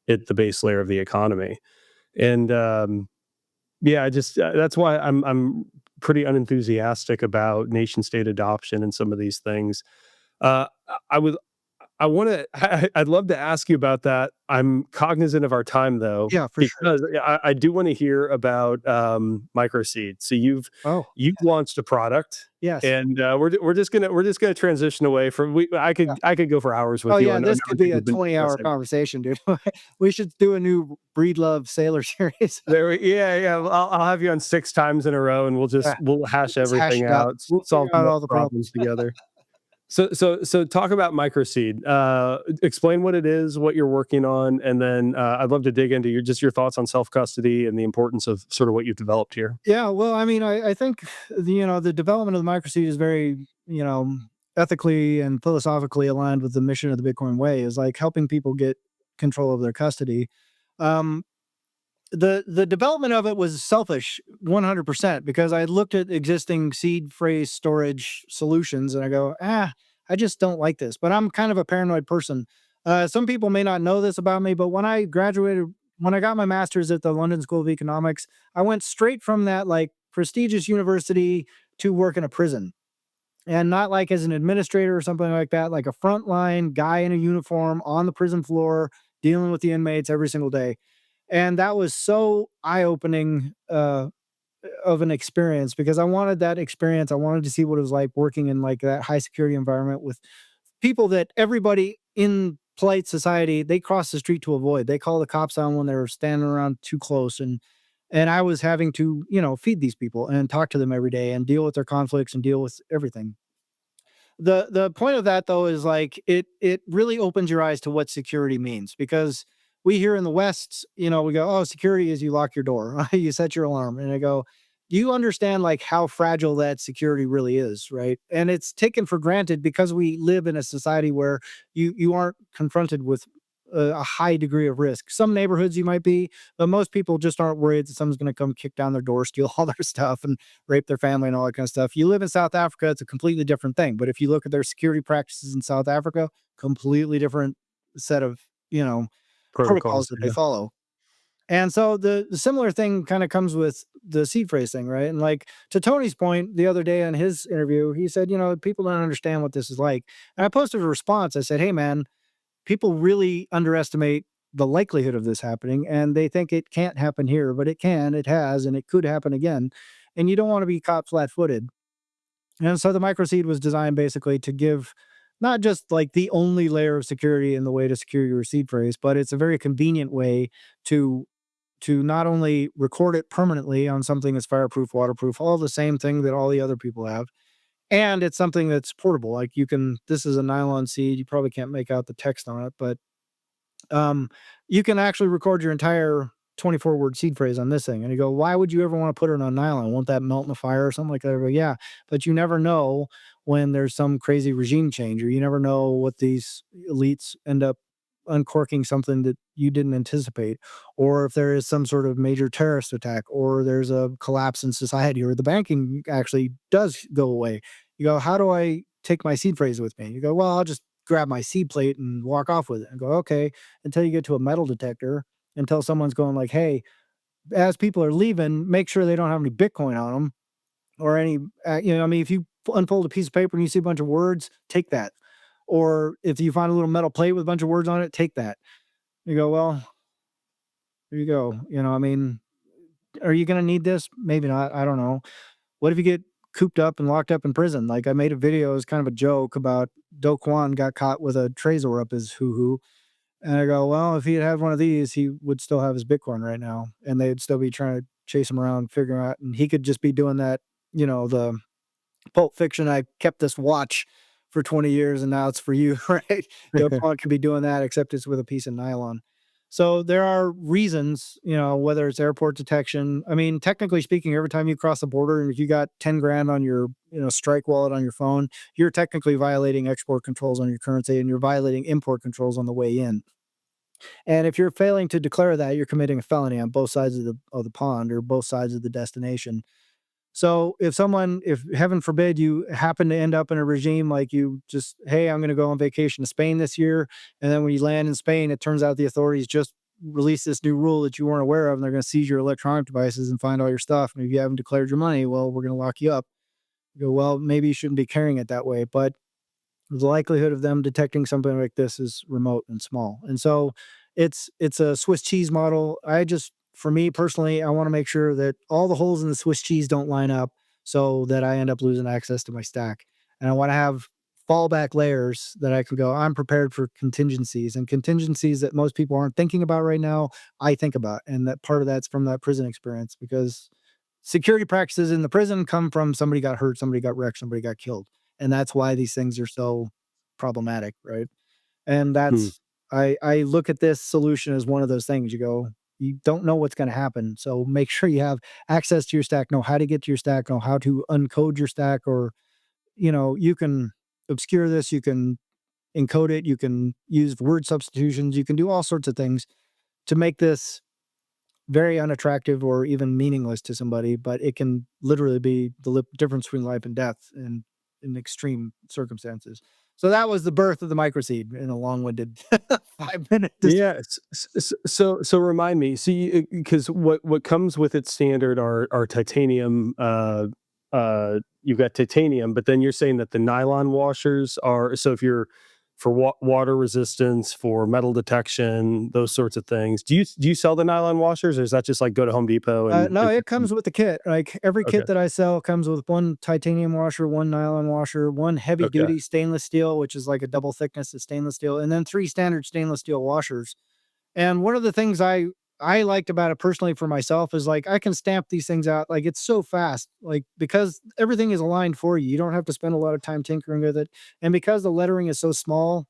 at the base layer of the economy. And yeah, I just that's why I'm pretty unenthusiastic about nation state adoption and some of these things. I would I'd love to ask you about that. I'm cognizant of our time though, Yeah, for sure. because yeah, I do want to hear about microseed. So Oh, you've launched a product, yes. and we're just gonna transition away from we. Yeah. I could go for hours Oh, with you yeah, on this could be everything a we've been 20-hour discussing. conversation, dude. We should do a new Breed Love Sailor series. Yeah, yeah. Well, I'll have you on 6 times in a row, and Yeah, we'll hash let's hash everything it out. out, We'll solve figure out all the problems problems. together. So talk about microseed. Explain what it is, what you're working on, and then I'd love to dig into your thoughts on self custody and the importance of sort of what you've developed here. Yeah, well, I mean, I think the development of the microseed is very, ethically and philosophically aligned with the mission of the Bitcoin way, is like helping people get control of their custody. Um, the development of it was selfish 100% because I looked at existing seed phrase storage solutions and I go, I just don't like this. But I'm kind of a paranoid person. Some people may not know this about me, but when I got my master's at the London School of Economics, I went straight from that like prestigious university to work in a prison, and not like as an administrator or something like that, like a frontline guy in a uniform on the prison floor dealing with the inmates every single day. And that was so eye-opening, of an experience because I wanted that experience. I wanted to see what it was like working in, like, that high security environment with people that everybody in polite society, they cross the street to avoid. They call the cops on when they're standing around too close, and I was having to, feed these people and talk to them every day and deal with their conflicts and deal with everything. The point of that though is like it really opens your eyes to what security means because we here in the West, we go, oh, security is you lock your door, you set your alarm. And I go, do you understand like how fragile that security really is, right? And it's taken for granted because we live in a society where you aren't confronted with a high degree of risk. Some neighborhoods you might be, but most people just aren't worried that someone's going to come kick down their door, steal all their stuff, and rape their family and all that kind of stuff. You live in South Africa, it's a completely different thing. But if you look at their security practices in South Africa, completely different set of, protocols Protocols. that they Yeah. follow. And so the similar thing kind of comes with the seed phrase thing, right? And like to Tony's point the other day on his interview, he said, people don't understand what this is like. And I posted a response. I said, hey man, people really underestimate the likelihood of this happening and they think it can't happen here, but it can, it has, and it could happen again. And you don't want to be caught flat footed. And so the microseed was designed basically to give not just like the only layer of security in the way to secure your seed phrase, but it's a very convenient way to not only record it permanently on something that's fireproof, waterproof, all the same thing that all the other people have. And it's something that's portable. Like this is a nylon seed. You probably can't make out the text on it, but um, you can actually record your entire 24-word seed phrase on this thing. And you go, why would you ever want to put it on nylon? Won't that melt in the fire or something like that? I go, yeah, but you never know when there's some crazy regime change, or you never know what these elites end up uncorking something that you didn't anticipate, or if there is some sort of major terrorist attack, or there's a collapse in society, or the banking actually does go away. You go, how do I take my seed phrase with me? You go, well, I'll just grab my seed plate and walk off with it and go, okay, until you get to a metal detector, until someone's going like, hey, as people are leaving, make sure they don't have any Bitcoin on them or any, I mean, if you unfold a piece of paper and you see a bunch of words, take that. Or if you find a little metal plate with a bunch of words on it, take that. You go, well, here you go. I mean, are you going to need this? Maybe not. I don't know. What if you get cooped up and locked up in prison? Like I made a video as kind of a joke about Do Kwon got caught with a Trezor up his hoo hoo. And I go, well, if he had one of these, he would still have his Bitcoin right now, and they'd still be trying to chase him around, figuring out, and he could just be doing that, the Pulp Fiction. I kept this watch for 20 years, and now it's for you, right? Dopant could be doing that, except it's with a piece of nylon. So there are reasons, whether it's airport detection. I mean, technically speaking, every time you cross the border, and if you got 10 grand on your, strike wallet on your phone, you're technically violating export controls on your currency, and you're violating import controls on the way in. And if you're failing to declare that, you're committing a felony on both sides of the pond or both sides of the destination. So if heaven forbid you happen to end up in a regime like you just, hey, I'm going to go on vacation to Spain this year, and then when you land in Spain, it turns out the authorities just released this new rule that you weren't aware of, and they're going to seize your electronic devices and find all your stuff. And if you haven't declared your money, well, we're going to lock you up. You go, well, maybe you shouldn't be carrying it that way, but The likelihood of them detecting something like this is remote and small. And so it's a Swiss cheese model. I just for me personally, I want to make sure that all the holes in the Swiss cheese don't line up so that I end up losing access to my stack. And I want to have fallback layers that I can go, I'm prepared for contingencies, and contingencies that most people aren't thinking about right now, I think about. And that part of that's from that prison experience, because security practices in the prison come from somebody got hurt, somebody got wrecked, somebody got killed. And that's why these things are so problematic, right? And Hmm. I look at this solution as one of those things. You go, you don't know what's going to happen. So make sure you have access to your stack, know how to get to your stack, know how to uncode your stack, or, you can obscure this, you can encode it, you can use word substitutions, you can do all sorts of things to make this very unattractive or even meaningless to somebody, but it can literally be the difference between life and death in extreme circumstances. So that was the birth of the microseed in a long-winded 5 minute. Yeah. So remind me. See, because what comes with its standard are titanium. You've got titanium, but then you're saying that the nylon washers are, so if you're for water resistance, for metal detection, those sorts of things. Do you sell the nylon washers, or is that just like go to Home Depot No, it comes with the kit. Like every okay, kit that I sell comes with one titanium washer, one nylon washer, one heavy okay, duty stainless steel, which is like a double thickness of stainless steel, and then three standard stainless steel washers. And one of the things I liked about it personally for myself is like I can stamp these things out. Like it's so fast, like because everything is aligned for you. You don't have to spend a lot of time tinkering with it. And because the lettering is so small,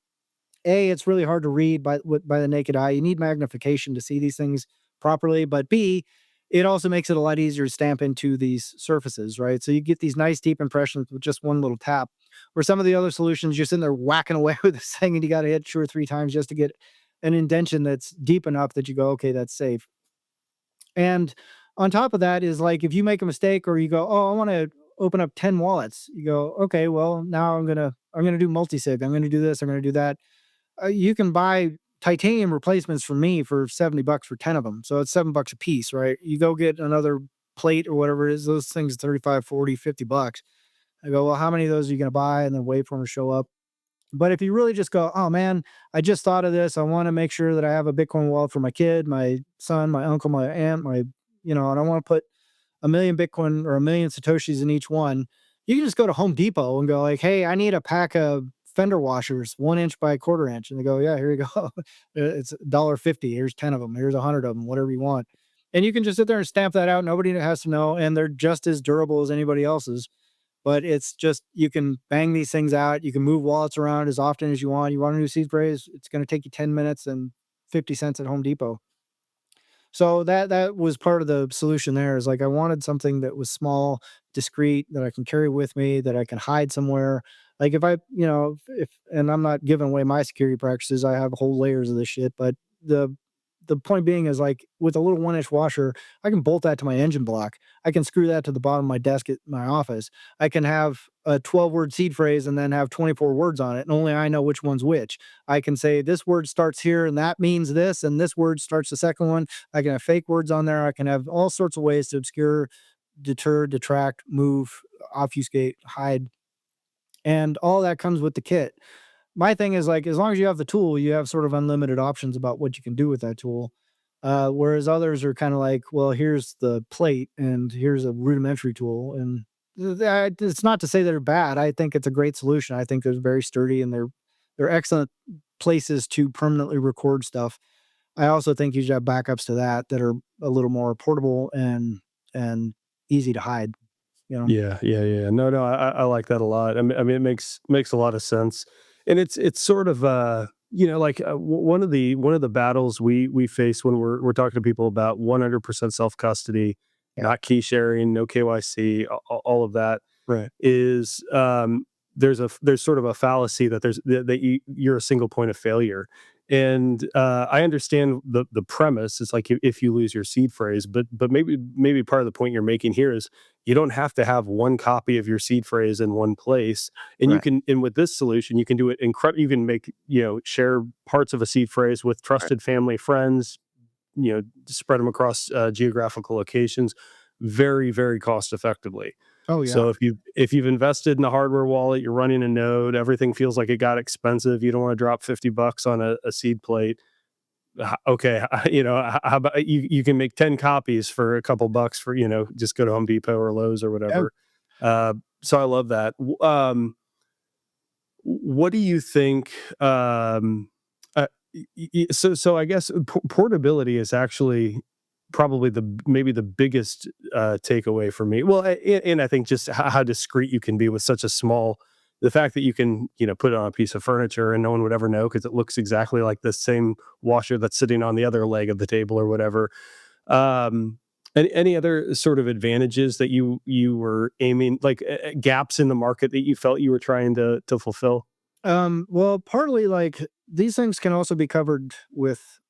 it's really hard to read by the naked eye. You need magnification to see these things properly. But B, it also makes it a lot easier to stamp into these surfaces, right? So you get these nice deep impressions with just one little tap. Where some of the other solutions, you're sitting there whacking away with this thing, and you got to hit 2 or 3 times just to get an indention that's deep enough that you go, okay, that's safe. And on top of that is like if you make a mistake or you go, oh, I want to open up 10 wallets, you go, okay, well, now I'm gonna do multi-sig. I'm gonna do this, I'm gonna do that. You can buy titanium replacements from me for 70 bucks for 10 of them. So it's 7 bucks a piece, right? You go get another plate or whatever it is, those things 35, 40, 50 bucks. I go, well, how many of those are you going to buy? And then wait for them to show up. But if you really just go, oh man, I just thought of this. I want to make sure that I have a Bitcoin wallet for my kid, my son, my uncle, my aunt, and I want to put a million Bitcoin or a million Satoshis in each one. You can just go to Home Depot and go like, hey, I need a pack of fender washers, 1 inch by a quarter inch. And they go, yeah, here you go. It's $1.50. Here's 10 of them. Here's 100 of them, whatever you want. And you can just sit there and stamp that out. Nobody has to know. And they're just as durable as anybody else's. But it's just you can bang these things out. You can move wallets around as often as you want. You want a new seed phrase? It's going to take you 10 minutes and 50 cents at Home Depot. So that was part of the solution there is like I wanted something that was small, discreet, that I can carry with me, that I can hide somewhere. Like if I, if and I'm not giving away my security practices, I have whole layers of this shit, but the the point being is like with a little 1 inch washer, I can bolt that to my engine block. I can screw that to the bottom of my desk at my office. I can have a 12-word seed phrase and then have 24 words on it, and only I know which one's which. I can say this word starts here and that means this, and this word starts the second one. I can have fake words on there. I can have all sorts of ways to obscure, deter, detract, move, obfuscate, hide, and all that comes with the kit. My thing is like as long as you have the tool, you have sort of unlimited options about what you can do with that tool. Whereas others are kind of like, well, here's the plate and here's a rudimentary tool, and it's not to say they're bad. I think it's a great solution. I think they're very sturdy and they're excellent places to permanently record stuff. I also think you should have backups to that are a little more portable and easy to hide, you know? Yeah, yeah, yeah. No, no, I like that a lot. I mean, it makes a lot of sense, and it's sort of like one of the battles we face when we're talking to people about 100% self custody, Yeah. not key sharing, no KYC, all of that Right. is there's sort of a fallacy that you're a single point of failure. And I understand the premise. It's like if you lose your seed phrase, but maybe part of the point you're making here is you don't have to have one copy of your seed phrase in one place, and Right. with this solution you can do it incredible. You can make share parts of a seed phrase with Right. trusted family, friends, spread them across geographical locations very, very cost effectively. Oh, So yeah. if you've invested in a hardware wallet, you're running a node, everything feels like it got expensive. You don't want to drop $50 on a seed plate. Okay, how about you can make 10 copies for a couple bucks for, just go to Home Depot or Lowe's or Yeah. whatever. So I love that. What do you think? Uh, so I guess portability is actually probably maybe the biggest takeaway for me. Well, and I think just how discreet you can be with such a small. The fact that you can, put it on a piece of furniture and no one would ever know because it looks exactly like the same washer that's sitting on the other leg of the table or whatever. Um, any other sort of advantages that you were aiming, like gaps in the market that you felt you were trying to fulfill? Well, partly like these things can also be covered with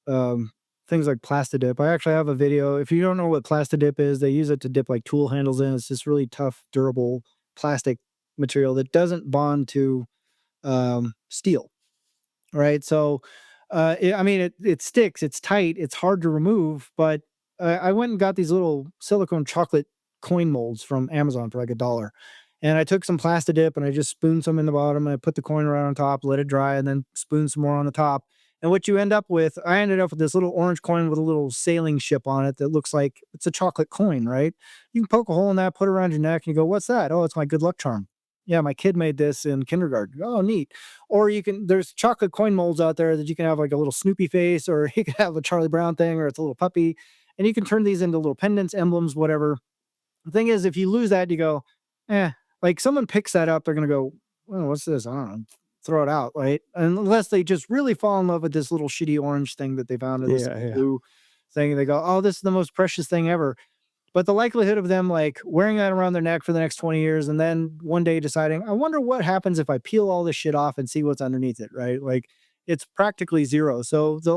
um things like plastidip. I actually have a video. If you don't know what plastidip is, they use it to dip like tool handles in. It's this really tough, durable plastic material that doesn't bond to steel. Right? So, I mean, it sticks, it's tight, it's hard to remove, but, I went and got these little silicone chocolate coin molds from Amazon for like a dollar, and I took some Plastidip and I just spooned some in the bottom, and I put the coin right on top, let it dry, and then spoon some more on the top, and what you end up with I ended up with this little orange coin with a little sailing ship on it that looks like it's a chocolate coin, right? You can poke a hole in that, put it around your neck, and you go, "What's that?" "Oh, it's my good luck charm." "Yeah, my kid made this in kindergarten." "Oh, neat." Or there's chocolate coin molds out there that you can have like a little Snoopy face, or you can have a Charlie Brown thing, or it's a little puppy, and you can turn these into little pendants, emblems, whatever. The thing is, if you lose that, you go, eh. Like someone picks that up, they're gonna go, well, what's this? I don't know. Throw it out, right? Unless they just really fall in love with this little shitty orange thing that they found, or this Yeah, yeah, blue thing, and they go, oh, this is the most precious thing ever. But the likelihood of them like wearing that around their neck for the next 20 years and then one day deciding, I wonder what happens if I peel all this shit off and see what's underneath it, right? Like it's practically zero. So the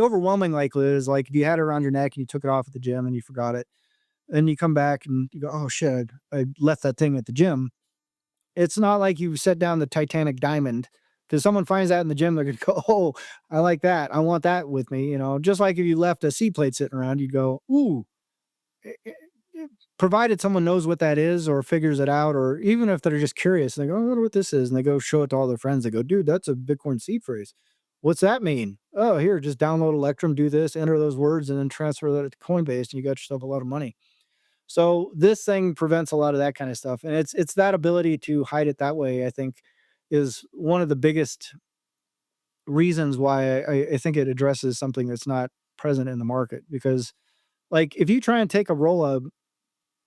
overwhelming likelihood is like if you had it around your neck and you took it off at the gym and you forgot it, and you come back and you go, oh shit, I left that thing at the gym. It's not like you set down the Titanic diamond. Because someone finds that in the gym, they're gonna go, "Oh, I like that. I want that with me." Just like if you left a C plate sitting around, you'd go, "Ooh, eh, eh, eh," provided someone knows what that is or figures it out, or even if they're just curious, they go, I wonder what this is. And they go show it to all their friends. They go, dude, that's a Bitcoin seed phrase. What's that mean? Oh, here, just download Electrum, do this, enter those words, and then transfer that to Coinbase, and you got yourself a lot of money. So this thing prevents a lot of that kind of stuff. And it's that ability to hide it that way, I think, is one of the biggest reasons why I think it addresses something that's not present in the market. Because like if you try and take a roll of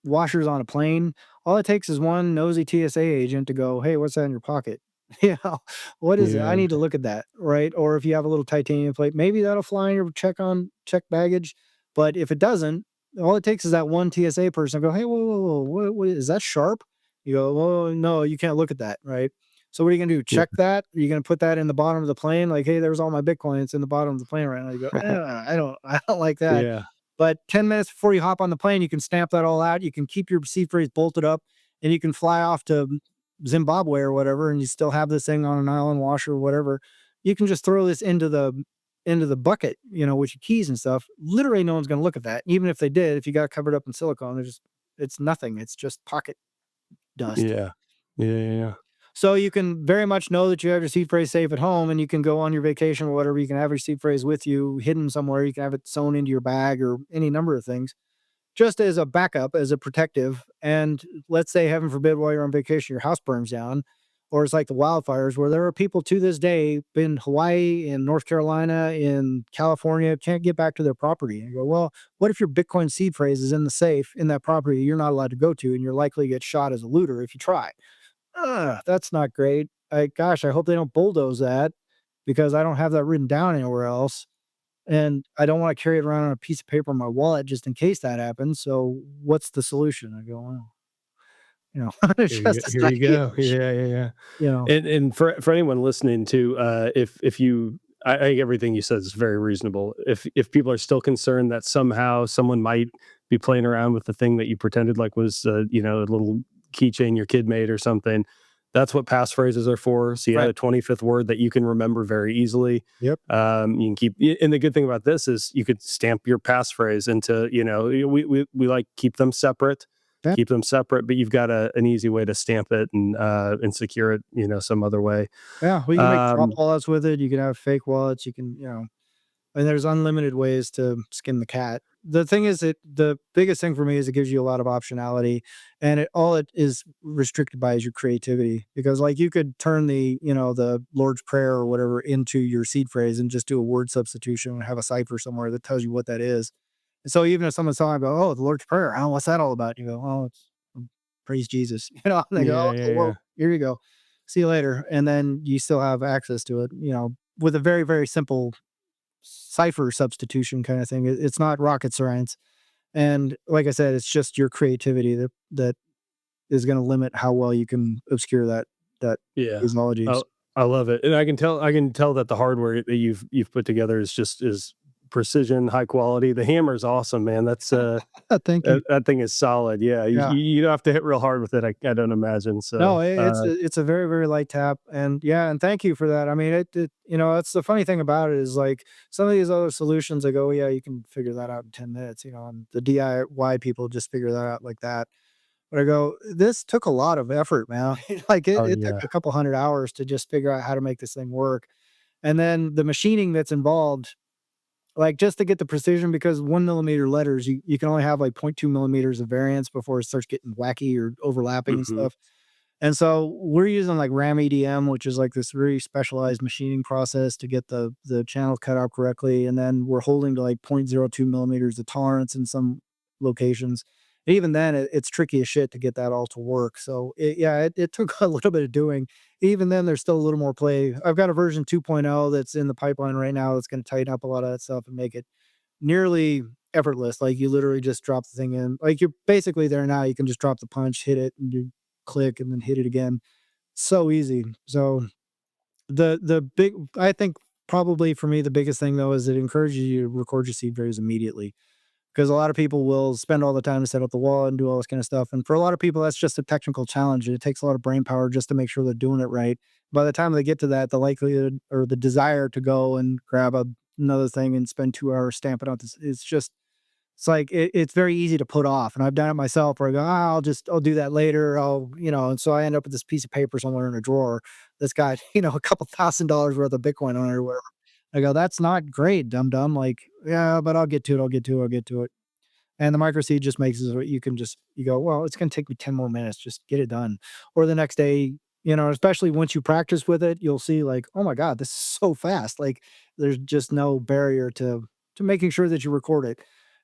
washers on a plane, all it takes is one nosy TSA agent to go, "Hey, what's that in your pocket?" "What is it? I yeah, need to look at that," right? Or if you have a little titanium plate, maybe that'll fly in your check baggage. But if it doesn't, all it takes is that one TSA person to go, "Hey, whoa, whoa, whoa, what is that sharp?" You go, "Well, no, you can't look at that," right? So what are you gonna do? yeah, Check that? Are you gonna put that in the bottom of the plane? Like, "Hey, there's all my Bitcoin. It's in the bottom of the plane right now." You go, I don't like that. yeah, But 10 minutes before you hop on the plane, you can stamp that all out. You can keep your seed phrase bolted up and you can fly off to Zimbabwe or whatever, and you still have this thing on an island washer or whatever. You can just throw this into the bucket, with your keys and stuff. Literally, no one's going to look at that. Even if they did, if you got it covered up in silicone, it's nothing. It's just pocket dust. yeah, yeah, yeah, So you can very much know that you have your seed phrase safe at home and you can go on your vacation or whatever. You can have your seed phrase with you hidden somewhere. You can have it sewn into your bag or any number of things just as a backup, as a protective. And let's say, heaven forbid, while you're on vacation, your house burns down, or it's like the wildfires where there are people to this day in Hawaii, in North Carolina, in California, can't get back to their property. And you go, well, what if your Bitcoin seed phrase is in the safe in that property you're not allowed to go to, and you're likely to get shot as a looter if you try? That's not great. Gosh, I hope they don't bulldoze that because I don't have that written down anywhere else. And I don't want to carry it around on a piece of paper in my wallet just in case that happens. So what's the solution? I go, well, it's just this Here you idea go. of Yeah, yeah, yeah. you know, And for anyone listening to, if you, I think everything you said is very reasonable. If people are still concerned that somehow someone might be playing around with the thing that you pretended like was, a little keychain your kid made or something, that's what passphrases are for. So you had right. a 25th word that you can remember very easily. Yep. You can keep, and the good thing about this is you could stamp your passphrase into, we like keep them separate. Yeah. keep them separate, but you've got an easy way to stamp it and secure it, some other way. Yeah, we can make drop Um, wallets with it, you can have fake wallets, you can, and there's unlimited ways to skin the cat. The thing is that the biggest thing for me is it gives you a lot of optionality, and it is restricted by is your creativity, because, like, you could turn the Lord's Prayer or whatever into your seed phrase and just do a word substitution and have a cipher somewhere that tells you what that is. And so even if someone's telling me, "Oh, the Lord's Prayer, oh, what's that all about?" You go, "Oh, it's praise Jesus," and they go, yeah, yeah, "Okay, well, yeah. here you go. See you later." And then you still have access to it, with a very, very simple cipher substitution kind of thing. It's not rocket science. And like I said, it's just your creativity that is going to limit how well you can obscure that Yeah. phraseologies. I I love it, and I can tell that the hardware that you've put together is precision, high quality. The hammer's awesome, man. Thank you. That thing is solid. Yeah, Yeah. you don't have to hit real hard with it. I don't imagine. No, So, it's a very, very light tap, and yeah, and thank you for that. I mean, that's the funny thing about it is, like, some of these other solutions, I go, yeah, you can figure that out in 10 minutes, and the DIY people just figure that out like that. But I go, this took a lot of effort, man. Like, it, oh it took yeah. a couple 100 hours to just figure out how to make this thing work. And then the machining that's involved, like, just to get the precision, because 1 millimeter letters, you can only have like 0.2 millimeters of variance before it starts getting wacky or overlapping and Hmm. stuff. And so we're using like RAM EDM, which is like this really specialized machining process to get the channel cut out correctly. And then we're holding to like 0.02 millimeters of tolerance in some locations. Even then, it's tricky as shit to get that all to work. So it took a little bit of doing. Even then, there's still a little more play. I've got a version 2.0 that's in the pipeline right now that's going to tighten up a lot of that stuff and make it nearly effortless. Like, you literally just drop the thing in. Like, you're basically there now. You can just drop the punch, hit it, and you click, and then hit it again. So easy. So the big I think probably for me the biggest thing though is it encourages you to record your seed phrase immediately. Because a lot of people will spend all the time to set up the wallet and do all this kind of stuff. And for a lot of people, that's just a technical challenge. It takes a lot of brain power just to make sure they're doing it right. By the time they get to that, the likelihood or the desire to go and grab another thing and spend 2 hours stamping out this, it's like it's very easy to put off. And I've done it myself where I go, I'll do that later. And so I end up with this piece of paper somewhere in a drawer that's got, a couple $1,000 worth of Bitcoin on it or whatever. I go, that's not great, dum dum. Like, yeah, but I'll get to it. I'll get to it. I'll get to it. And the micro seed just makes it so you go, well, it's going to take me 10 more minutes. Just get it done. Or the next day, especially once you practice with it, you'll see, like, oh my God, this is so fast. Like, there's just no barrier to making sure that you record it.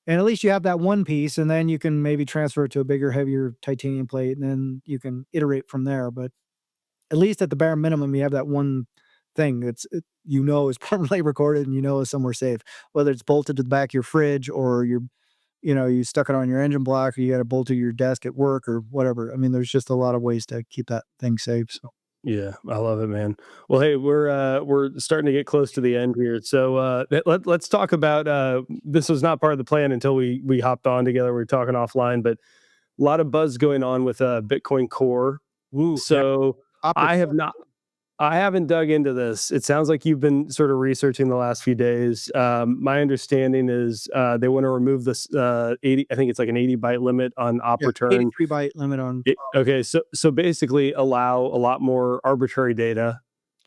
And at least you have that one piece, and then you can maybe transfer it to a bigger, heavier titanium plate, and then you can iterate from there. But at least at the bare minimum, you have that one thing is permanently recorded and is somewhere safe, whether it's bolted to the back of your fridge or you stuck it on your engine block, or you got it bolted to your desk at work or whatever. I mean, there's just a lot of ways to keep that thing safe. So Yeah, I love it, man. Well, hey, we're starting to get close to the end here. So let's talk about this was not part of the plan until we hopped on together. We were talking offline, but a lot of buzz going on with Bitcoin Core. ooh, yeah, So opera I have core. not I haven't dug into this. It sounds like you've been sort of researching the last few days. My understanding is they want to remove this 80. I think it's like an 80 byte limit on op Yeah, return. 83 byte limit on Okay, so basically allow a lot more arbitrary data.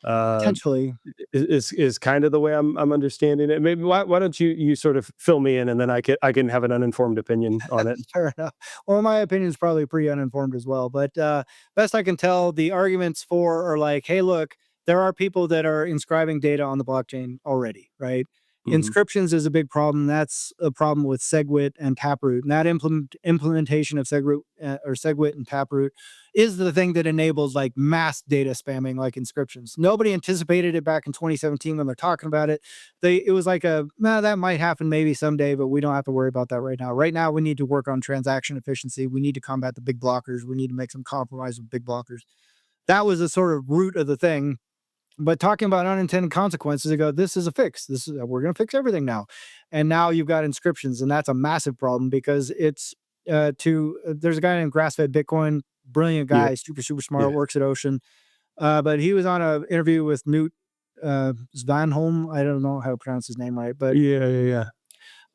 Uh, potentially. is kind of the way I'm understanding it. Maybe why don't you sort of fill me in, and then I can have an uninformed opinion on it. Fair enough. Well, my opinion is probably pretty uninformed as well, but best I can tell, the arguments for are like, hey, look, there are people that are inscribing data on the blockchain already, right? Hmm. Inscriptions is a big problem. That's a problem with SegWit and Taproot. And that implementation of SegWit and Taproot is the thing that enables like mass data spamming like inscriptions. Nobody anticipated it back in 2017 when they're talking about it. It was like that might happen maybe someday, but we don't have to worry about that right now. Right now, we need to work on transaction efficiency. We need to combat the big blockers. We need to make some compromise with big blockers. That was the sort of root of the thing. But talking about unintended consequences, they go, this is a fix. We're going to fix everything now. And now you've got inscriptions, and that's a massive problem because there's a guy named Grassfed Bitcoin, brilliant Yeah, guy, super, super yeah, smart, works at Ocean. But he was on an interview with Newt Svanholm. I don't know how to pronounce his name right, but yeah, yeah, yeah.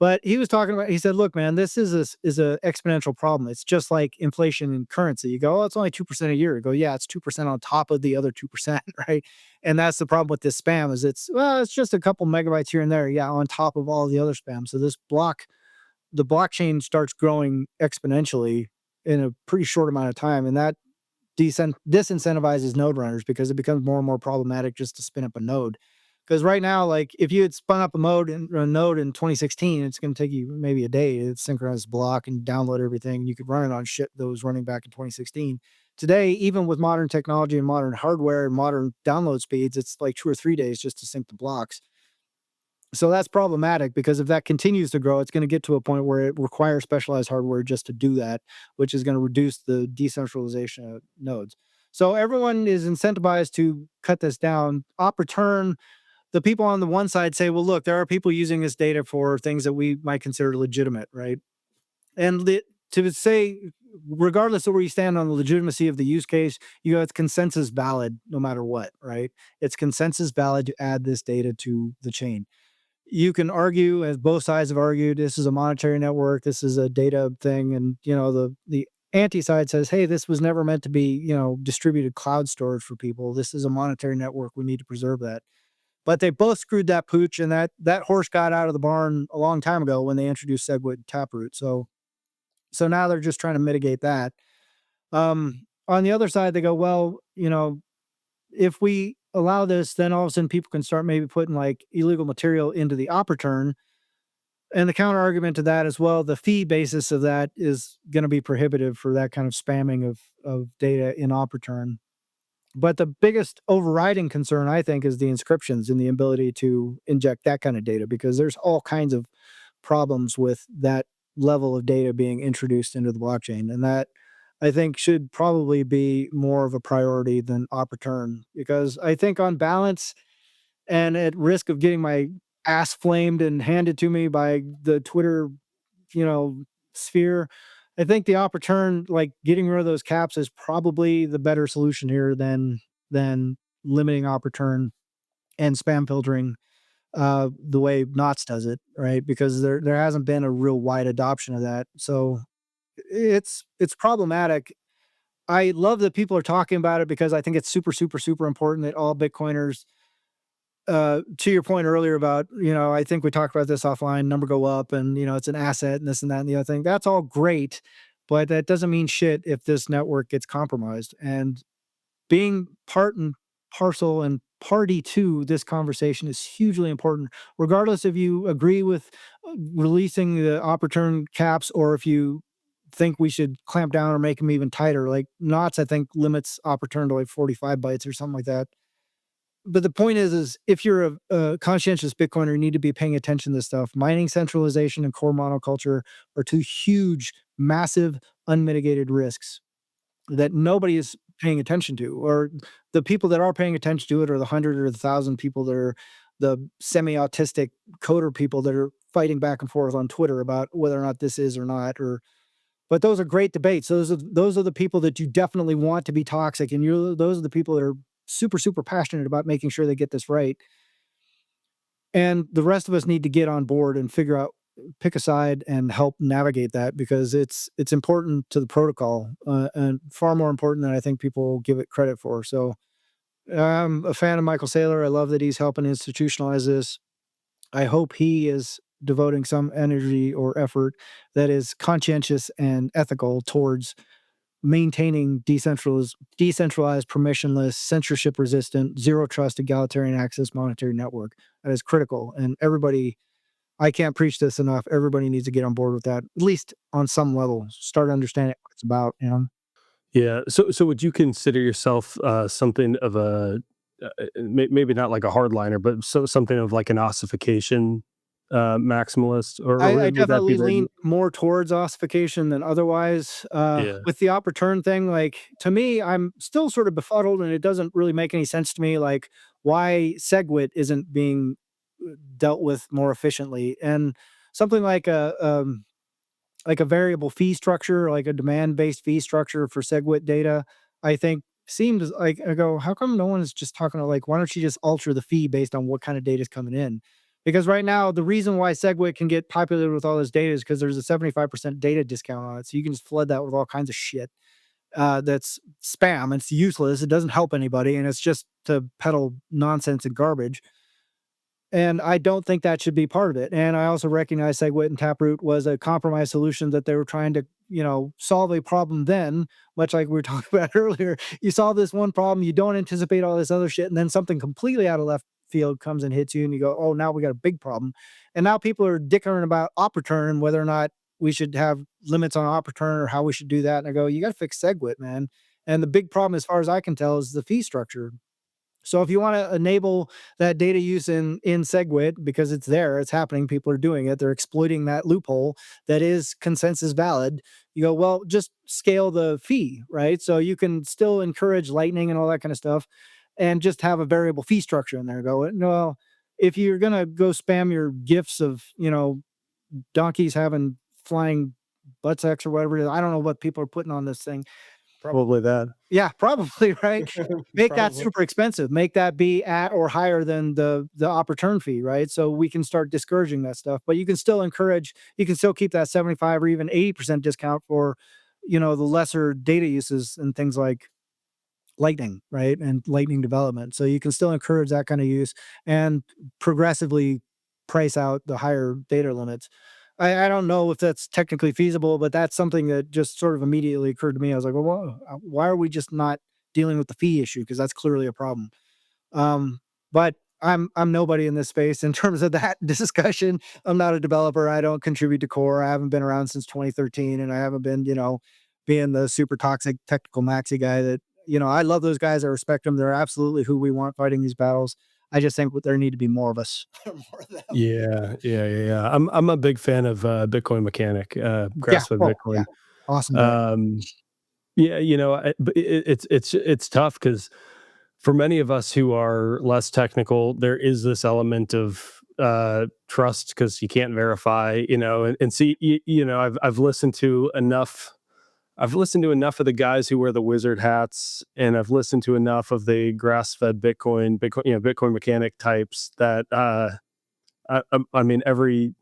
But he was talking about, he said, "Look, man, this is a exponential problem. It's just like inflation in currency." You go, "Oh, it's only 2% a year." You go, "Yeah, it's 2% on top of the other 2%," right? And that's the problem with this spam is it's just a couple megabytes here and there, yeah, on top of all the other spam. So the blockchain starts growing exponentially in a pretty short amount of time, and that disincentivizes node runners because it becomes more and more problematic just to spin up a node. Because right now, like if you had spun up a node in 2016, it's going to take you maybe a day to synchronize the block and download everything. You could run it on shit that was running back in 2016. Today, even with modern technology and modern hardware and modern download speeds, it's like 2 or 3 days just to sync the blocks. So that's problematic because if that continues to grow, it's going to get to a point where it requires specialized hardware just to do that, which is going to reduce the decentralization of nodes. So everyone is incentivized to cut this down. Op return, the people on the one side say, well, look, there are people using this data for things that we might consider legitimate, right? And to say, regardless of where you stand on the legitimacy of the use case, you know, it's consensus valid no matter what, right? It's consensus valid to add this data to the chain. You can argue, as both sides have argued, this is a monetary network, this is a data thing, and you know the anti side says, hey, this was never meant to be, you know, distributed cloud storage for people. This is a monetary network. We need to preserve that. But they both screwed that pooch, and that horse got out of the barn a long time ago when they introduced SegWit and Taproot. So now they're just trying to mitigate that. On the other side, they go, well, you know, if we allow this, then all of a sudden people can start maybe putting like illegal material into the op return. And the counter argument to that as well, the fee basis of that is going to be prohibitive for that kind of spamming of data in op return. But the biggest overriding concern, I think, is the inscriptions and the ability to inject that kind of data because there's all kinds of problems with that level of data being introduced into the blockchain. And that I think should probably be more of a priority than op return because I think on balance and at risk of getting my ass flamed and handed to me by the Twitter, you know, sphere, I think the op return, like getting rid of those caps is probably the better solution here than limiting op return and spam filtering the way Knots does it, right? Because there hasn't been a real wide adoption of that. So it's problematic. I love that people are talking about it because I think it's super, super, super important that all Bitcoiners, to your point earlier about, you know, I think we talked about this offline, number go up and, you know, it's an asset and this and that and the other thing. That's all great, but that doesn't mean shit if this network gets compromised. And being part and parcel and party to this conversation is hugely important, regardless if you agree with releasing the op return caps or if you think we should clamp down or make them even tighter. Like Knots, I think limits op return to like 45 bytes or something like that. But the point is if you're a conscientious Bitcoiner, you need to be paying attention to this stuff. Mining centralization and core monoculture are two huge, massive, unmitigated risks that nobody is paying attention to, or the people that are paying attention to it are the 100 or the 1,000 people that are the semi-autistic coder people that are fighting back and forth on Twitter about whether or not this is or not, or but those are great debates. Those are the people that you definitely want to be toxic, and those are the people that are super, super passionate about making sure they get this right. And the rest of us need to get on board and figure out pick a side and help navigate that because it's important to the protocol and far more important than I think people give it credit for. So I'm a fan of Michael Saylor. I love that he's helping institutionalize this. I hope he is devoting some energy or effort that is conscientious and ethical towards maintaining decentralized, permissionless, censorship resistant, zero trust, egalitarian access monetary network. That is critical. And everybody, I can't preach this enough. Everybody needs to get on board with that, at least on some level. Start understanding what it's about, you know? Yeah. So would you consider yourself something of a maybe not like a hardliner, but something of like an ossification maximalist, or I would that be definitely the lean more towards ossification than otherwise. yeah? With the op return thing, like to me, I'm still sort of befuddled, and it doesn't really make any sense to me, like why SegWit isn't being dealt with more efficiently, and something like a variable fee structure, like a demand based fee structure for SegWit data. I think seemed like I go, how come no one is just talking to like, why don't you just alter the fee based on what kind of data is coming in? Because right now, the reason why SegWit can get populated with all this data is because there's a 75% data discount on it. So you can just flood that with all kinds of shit that's spam. It's useless. It doesn't help anybody. And it's just to peddle nonsense and garbage. And I don't think that should be part of it. And I also recognize SegWit and Taproot was a compromise solution that they were trying to, solve a problem then, much like we were talking about earlier. You solve this one problem, you don't anticipate all this other shit, and then something completely out of left field comes and hits you, and you go, oh, now we got a big problem. And now people are dickering about op return and whether or not we should have limits on op return or how we should do that. And I go, you got to fix SegWit, man. And the big problem, as far as I can tell, is the fee structure. So if you want to enable that data use in SegWit because it's there, it's happening, people are doing it, they're exploiting that loophole that is consensus valid. You go, well, just scale the fee, right? So you can still encourage lightning and all that kind of stuff, and just have a variable fee structure in there. Go, well, if you're gonna go spam your gifts of donkeys having flying butt sex or whatever it is, I don't know what people are putting on this thing. Probably that. Yeah, probably, right? Make that Probably. super expensive. Make that be at or higher than the op return fee, right? So we can start discouraging that stuff, but you can still encourage you can still keep that 75 or even 80% discount for, the lesser data uses and things like Lightning, right? And Lightning development. So you can still encourage that kind of use and progressively price out the higher data limits. I don't know if that's technically feasible, but that's something that just sort of immediately occurred to me. I was like, well, why are we just not dealing with the fee issue? Because that's clearly a problem. But I'm nobody in this space in terms of that discussion. I'm not a developer. I don't contribute to core. I haven't been around since 2013, and I haven't been, being the super toxic technical maxi guy that I love those guys. I respect them. They're absolutely who we want fighting these battles. I just think there need to be more of us. More of them. Yeah, yeah, yeah, yeah. I'm a big fan of Bitcoin Mechanic, Yeah. grass-fed Oh, yeah. Bitcoin. Awesome guy. Um, yeah, but it's tough because for many of us who are less technical, there is this element of trust because you can't verify, and see, I've listened to enough. I've listened to enough of the guys who wear the wizard hats, and I've listened to enough of the grass-fed Bitcoin, Bitcoin mechanic types that I mean, every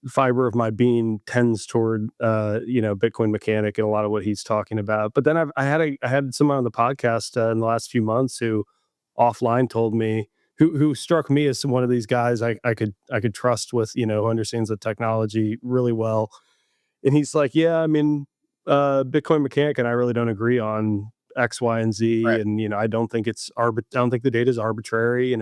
fiber of my being tends toward Bitcoin mechanic and a lot of what he's talking about. But then I had someone on the podcast in the last few months who offline told me who struck me as one of these guys I could trust with who understands the technology really well. And he's like, yeah, I mean, Bitcoin mechanic and I really don't agree on X, Y, and Z, Right. and I don't think I don't think the data is arbitrary.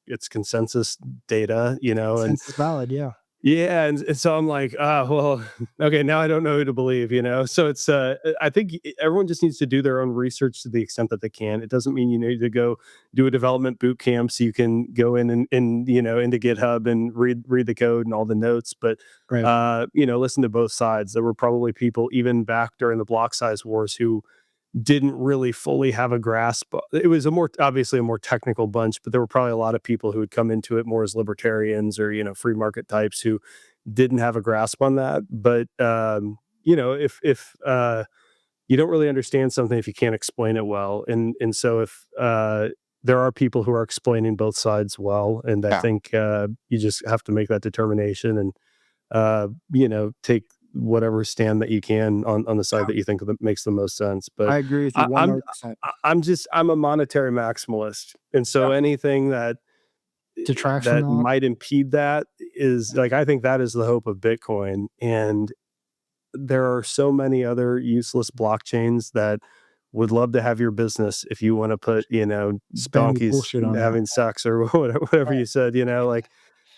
It's consensus data, and Sense is valid. Yeah. yeah, and so I'm like, well, okay, now I don't know who to believe. So it's I think everyone just needs to do their own research to the extent that they can. It doesn't mean you need to go do a development boot camp so you can go in and into GitHub and read the code and all the notes, but Right. listen to both sides. There were probably people even back during the block size wars who didn't really fully have a grasp. It was obviously a more technical bunch, but there were probably a lot of people who would come into it more as libertarians or, free market types who didn't have a grasp on that. But, if you don't really understand something if you can't explain it well. And so if, there are people who are explaining both sides well, and I Yeah. think you just have to make that determination and take whatever stand that you can on the side Yeah. that you think that makes the most sense. But I agree with you I, I'm 100%. I'm a monetary maximalist, and so Yeah. anything that Detracts from that that. might impede that is like I think that is the hope of Bitcoin, and there are so many other useless blockchains that would love to have your business if you want to put Spam your donkeys bullshit on there. having sex or whatever Right. you said, like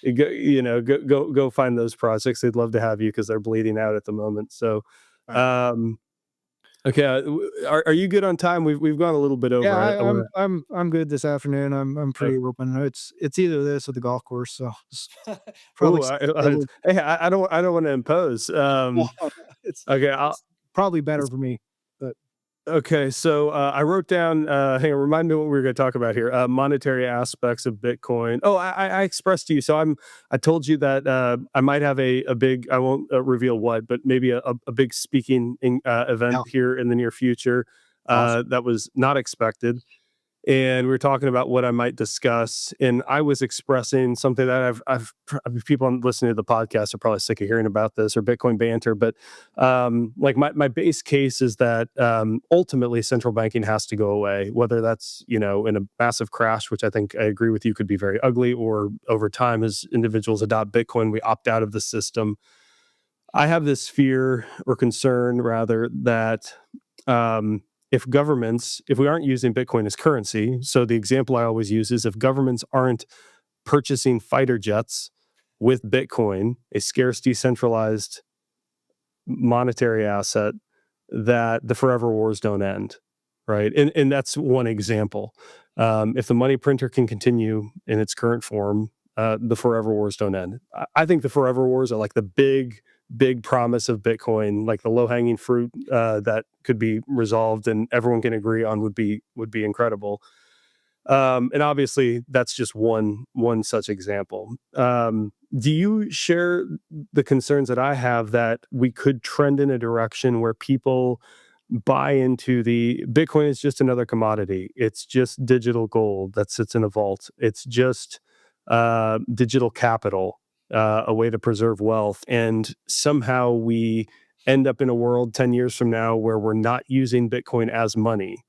go find those projects. They'd love to have you because they're bleeding out at the moment. So, Right. um, okay, are you good on time? We've gone a little bit Yeah, over. I I, want I'm good this afternoon. I'm to. pretty open. It's either this or the golf course. So probably Oh, schedule. hey, I don't want to impose. No, it's Okay, it's probably better for me. But Okay, so I wrote down. Hang on, remind me what we were going to talk about here. Monetary aspects of Bitcoin. Oh, I expressed to you. So I told you that I might have a big. I won't reveal what, but maybe a big speaking event yeah, here in the near future. awesome. That was not expected. and we were talking about what I might discuss, and I was expressing something that I mean, people listening to the podcast are probably sick of hearing about this or Bitcoin banter, but like my base case is that ultimately central banking has to go away, whether that's in a massive crash, which I think I agree with you could be very ugly, or over time as individuals adopt Bitcoin, we opt out of the system. I have this fear or concern rather that um, if we aren't using Bitcoin as currency, so the example I always use is if governments aren't purchasing fighter jets with Bitcoin, a scarce decentralized monetary asset, that the forever wars don't end, right? And that's one example. If the money printer can continue in its current form, the forever wars don't end. I think the forever wars are like the big promise of Bitcoin, like the low hanging fruit that could be resolved and everyone can agree on would be incredible. And obviously, that's just one such example. Do you share the concerns that I have that we could trend in a direction where people buy into the Bitcoin is just another commodity? It's just digital gold that sits in a vault. It's just digital capital, a way to preserve wealth, and somehow we end up in a world 10 years from now where we're not using Bitcoin as money,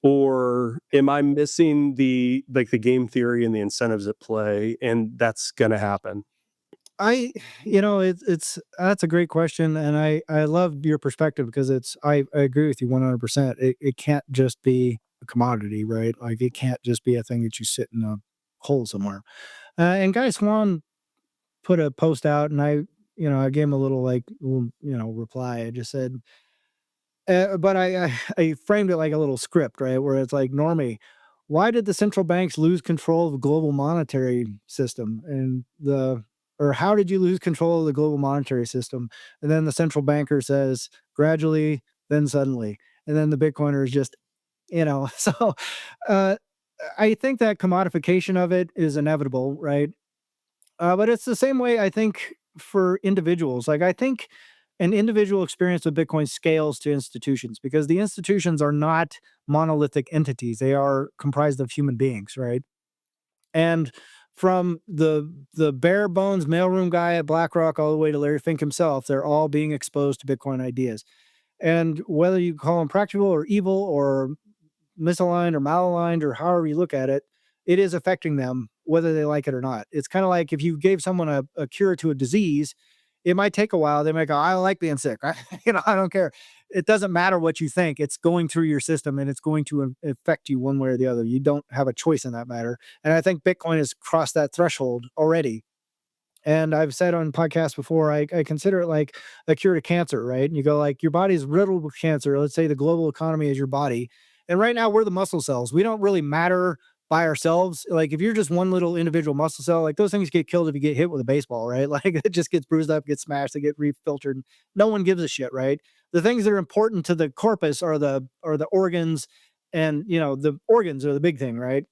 or am I missing the game theory and the incentives at play, and that's gonna happen? I, it's that's a great question, and I love your perspective because I agree with you 100%. It can't just be a commodity, right? Like it can't just be a thing that you sit in a hole somewhere. And Guy Swan put a post out, and I gave him a little like reply. I just said, but I framed it like a little script, right? Where it's like, Normie, why did the central banks lose control of the global monetary system? Or how did you lose control of the global monetary system? And then the central banker says, gradually, then suddenly. And then the Bitcoiner is just, so uh, I think that commodification of it is inevitable, right? But it's the same way I think for individuals. Like I think an individual experience with Bitcoin scales to institutions because the institutions are not monolithic entities. They are comprised of human beings, right? And from the bare bones mailroom guy at BlackRock all the way to Larry Fink himself, they're all being exposed to Bitcoin ideas. And whether you call them practical or evil or misaligned or malaligned or however you look at it, it is affecting them whether they like it or not. It's kind of like if you gave someone a cure to a disease, it might take a while. They might go, I like being sick. I don't care. It doesn't matter what you think. It's going through your system and it's going to affect you one way or the other. You don't have a choice in that matter. And I think Bitcoin has crossed that threshold already. And I've said on podcasts before, I consider it like a cure to cancer, right? And you go like your body's riddled with cancer. Let's say the global economy is your body. And right now we're the muscle cells. We don't really matter by ourselves. Like if you're just one little individual muscle cell, like those things get killed if you get hit with a baseball, right? Like it just gets bruised up, gets smashed, they get refiltered. No one gives a shit, right? The things that are important to the corpus are the organs, and the organs are the big thing, right?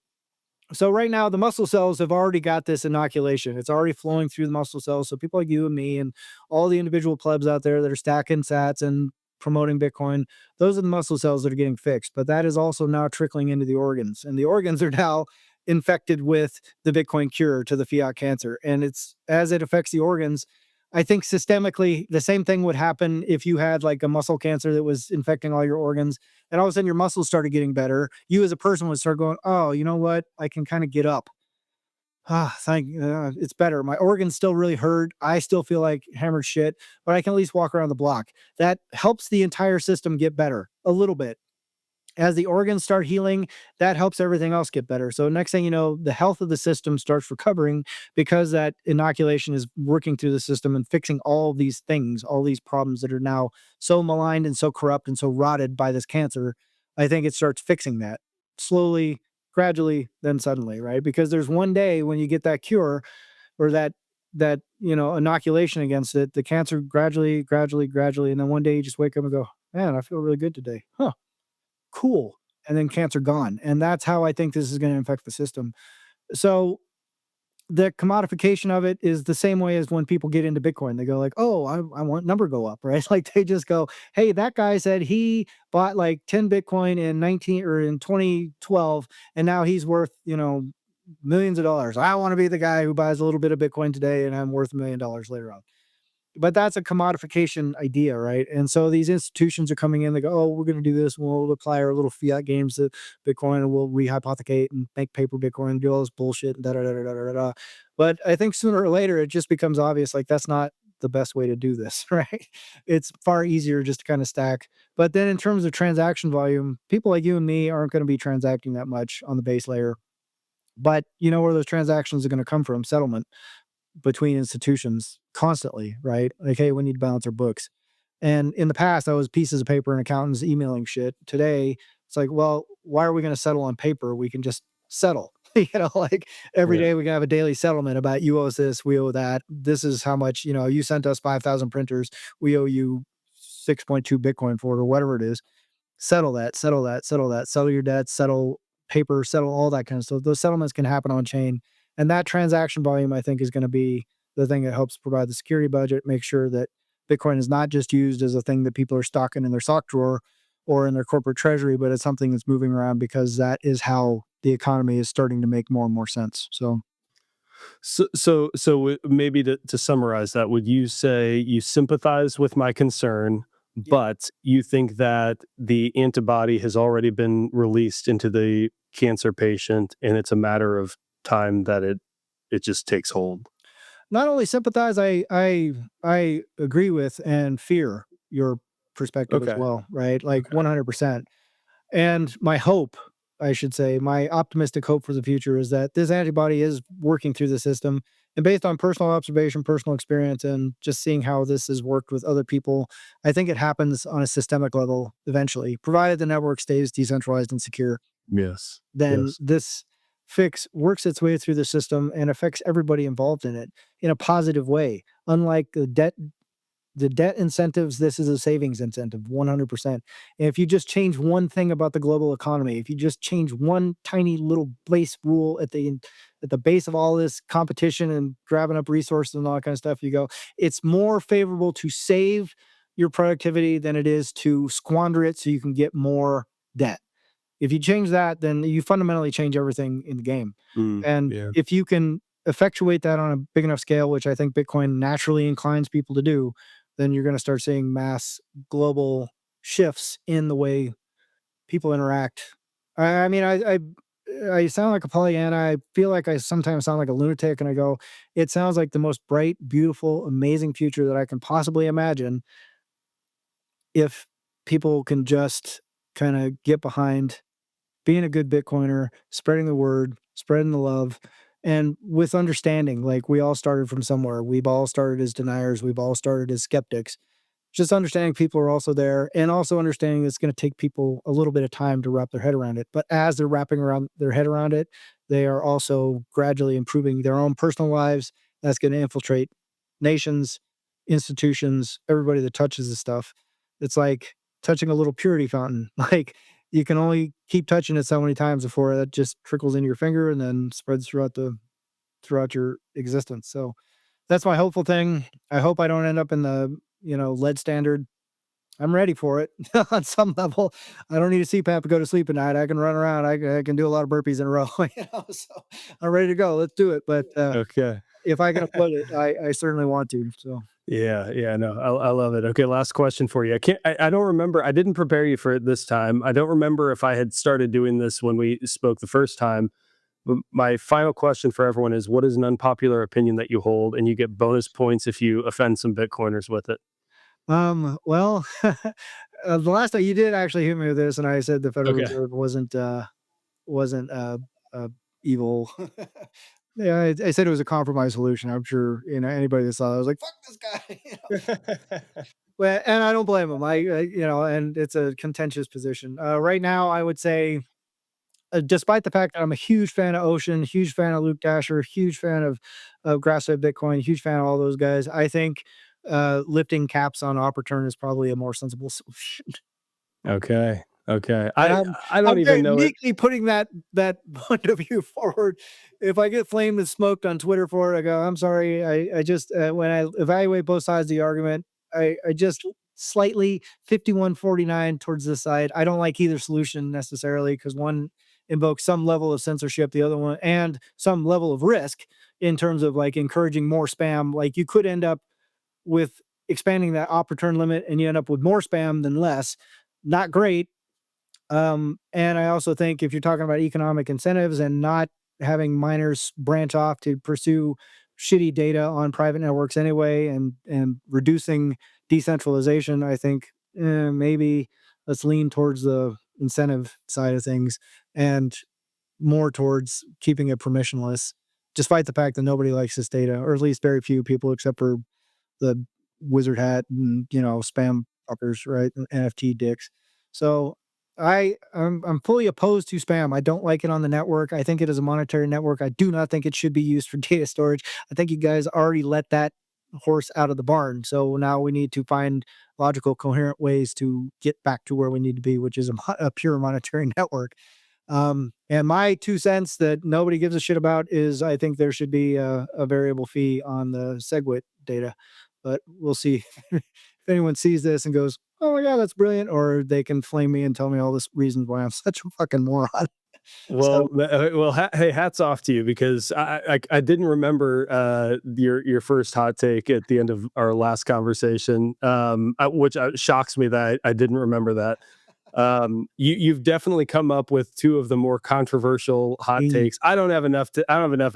So right now the muscle cells have already got this inoculation. It's already flowing through the muscle cells. So people like you and me and all the individual plebs out there that are stacking sats and promoting Bitcoin, those are the muscle cells that are getting fixed. But that is also now trickling into the organs. And the organs are now infected with the Bitcoin cure to the fiat cancer. And it's as it affects the organs, I think systemically the same thing would happen if you had like a muscle cancer that was infecting all your organs, and all of a sudden your muscles started getting better. You as a person would start going, oh, you know what? I can kind of get up. It's better. My organs still really hurt. I still feel like hammered shit, but I can at least walk around the block. That helps the entire system get better a little bit. As the organs start healing, that helps everything else get better. So next thing you know, the health of the system starts recovering because that inoculation is working through the system and fixing all these things, all these problems that are now so maligned and so corrupt and so rotted by this cancer. I think it starts fixing that slowly, gradually, then suddenly, right? Because there's one day when you get that cure or that inoculation against it, the cancer gradually, gradually, gradually, and then one day you just wake up and go, man, I feel really good today. Huh, cool. And then cancer gone. And that's how I think this is going to infect the system. So the commodification of it is the same way as when people get into Bitcoin. They go like, "Oh, I want number go up," right? Like they just go, "Hey, that guy said he bought like 10 Bitcoin in 19 or in 2012, and now he's worth, millions of dollars. I want to be the guy who buys a little bit of Bitcoin today and I'm worth $1 million later on." But that's a commodification idea, right? And so these institutions are coming in. They go, "Oh, we're going to do this. We'll apply our little fiat games to Bitcoin, and we'll rehypothecate and make paper Bitcoin, and do all this bullshit." And da da da da da da da. But I think sooner or later it just becomes obvious, like that's not the best way to do this, right? It's far easier just to kind of stack. But then in terms of transaction volume, people like you and me aren't going to be transacting that much on the base layer. But you know where those transactions are going to come from? Settlement between institutions constantly, right? Like, hey, we need to balance our books. And in the past, that was pieces of paper and accountants emailing shit. Today, it's like, well, why are we going to settle on paper? We can just settle. Like every Yeah. day we can have a daily settlement about you owe us this, we owe that. This is how much, you sent us 5,000 printers. We owe you 6.2 Bitcoin for it or whatever it is. Settle that, settle that, settle that, settle your debts, settle paper, settle all that kind of stuff. Those settlements can happen on chain. And that transaction volume, I think, is going to be the thing that helps provide the security budget, make sure that Bitcoin is not just used as a thing that people are stocking in their sock drawer or in their corporate treasury, but it's something that's moving around because that is how the economy is starting to make more and more sense. So, Maybe to summarize that, would you say you sympathize with my concern, yeah. but you think that the antibody has already been released into the cancer patient, and it's a matter of time that it just takes hold? Not only sympathize, I agree with and fear your perspective as Okay. well, right? Like Okay. 100%. And my hope, I should say, my optimistic hope for the future is that this antibody is working through the system. And based on personal observation, personal experience, and just seeing how this has worked with other people, I think it happens on a systemic level eventually, provided the network stays decentralized and secure. Yes. Then Yes. this fix works its way through the system and affects everybody involved in it in a positive way. Unlike the debt incentives, this is a savings incentive, 100%. And if you just change one thing about the global economy, if you just change one tiny little base rule at the base of all this competition and grabbing up resources and all that kind of stuff, you go, it's more favorable to save your productivity than it is to squander it so you can get more debt. If you change that, then you fundamentally change everything in the game. And Yeah. if you can effectuate that on a big enough scale, which I think Bitcoin naturally inclines people to do, then you're going to start seeing mass global shifts in the way people interact. I mean, I sound like a Pollyanna. I feel like I sometimes sound like a lunatic, and I go, it sounds like the most bright, beautiful, amazing future that I can possibly imagine if people can just kind of get behind being a good Bitcoiner, spreading the word, spreading the love, and with understanding. Like we all started from somewhere. We've all started as deniers. We've all started as skeptics. Just understanding people are also there, and also understanding it's going to take people a little bit of time to wrap their head around it. But as they're wrapping around their head around it, they are also gradually improving their own personal lives. That's going to infiltrate nations, institutions, everybody that touches this stuff. It's like touching a little purity fountain. Like you can only keep touching it so many times before that just trickles into your finger and then spreads throughout your existence. So that's my hopeful thing. I hope I don't end up in the, lead standard. I'm ready for it on some level. I don't need a CPAP to go to sleep at night. I can run around. I can do a lot of burpees in a row. So I'm ready to go. Let's do it. But Okay. if I can afford it, I certainly want to. So Yeah, yeah, no, I love it. Okay, last question for you. I don't remember. I didn't prepare you for it this time. I don't remember if I had started doing this when we spoke the first time. But my final question for everyone is: what is an unpopular opinion that you hold, and you get bonus points if you offend some Bitcoiners with it? well, the last time you did actually hit me with this, and I said the Federal Okay. Reserve wasn't evil. Yeah, I said it was a compromise solution. I'm sure anybody that saw it was like, "Fuck this guy." Well, and I don't blame him. And it's a contentious position. Right now, I would say, despite the fact that I'm a huge fan of Ocean, huge fan of Luke Dasher, huge fan of Grassfed Bitcoin, huge fan of all those guys, I think lifting caps on op return is probably a more sensible solution. Okay. Okay. And I don't I'm even very know it. meekly putting that point of view forward. If I get flamed and smoked on Twitter for it, I go, "I'm sorry. I just, when I evaluate both sides of the argument, I just slightly 51-49 towards this side. I don't like either solution necessarily because one invokes some level of censorship, the other one and some level of risk in terms of, like, encouraging more spam. Like, you could end up with expanding that op return limit, and you end up with more spam than less. Not great, and I also think if you're talking about economic incentives and not having miners branch off to pursue shitty data on private networks anyway, and reducing decentralization, I think maybe let's lean towards the incentive side of things and more towards keeping it permissionless, despite the fact that nobody likes this data, or at least very few people, except for the wizard hat and spam fuckers, right? And NFT dicks. So I'm fully opposed to spam. I don't like it on the network. I think it is a monetary network. I do not think it should be used for data storage. I think you guys already let that horse out of the barn. So now we need to find logical, coherent ways to get back to where we need to be, which is a pure monetary network. And my 2 cents that nobody gives a shit about is I think there should be a variable fee on the SegWit data, but we'll see if anyone sees this and goes, "Oh my god, that's brilliant," or they can flame me and tell me all this reasons why I'm such a fucking moron. So, Hey, hats off to you because I didn't remember your first hot take at the end of our last conversation, which shocks me that I didn't remember that. You've definitely come up with two of the more controversial hot mm, takes. I don't have enough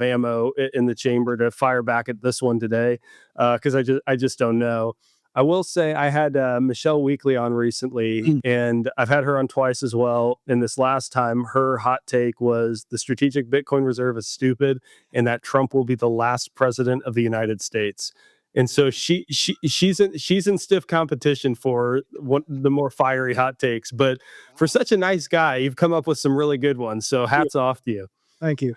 ammo in the chamber to fire back at this one today because I just don't know. I will say I had Michelle Weekly on recently, mm. and I've had her on twice as well. And this last time, her hot take was the strategic Bitcoin reserve is stupid, and that Trump will be the last president of the United States. And so she's in stiff competition for one the more fiery hot takes. But for Wow. such a nice guy, you've come up with some really good ones. So Yeah, hats off to you. thank you.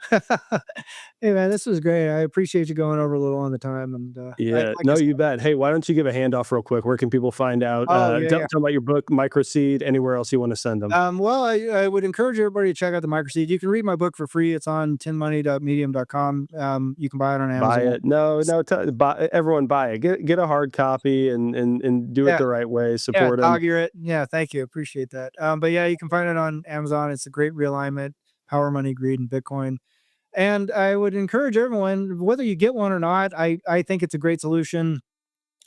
Hey man, this was great. I appreciate you going over a little on the time, and Yeah, like I no, said, you bet. Hey, why don't you give a handoff real quick? Where can people find out? oh yeah, Tell, yeah. tell about your book, Microseed, anywhere else you want to send them. Well, I would encourage everybody to check out the microseed. You can read my book for free. It's on tinmoney.medium.com. You can buy it on Buy Amazon. it. No, no, buy, everyone buy it. Get a hard copy and do it Yeah, the right way. yeah, Support them. dog ear it. Yeah, thank you. Appreciate that. But yeah, you can find it on Amazon. It's a great realignment, power, money, greed, and Bitcoin. And I would encourage everyone, whether you get one or not, I think it's a great solution.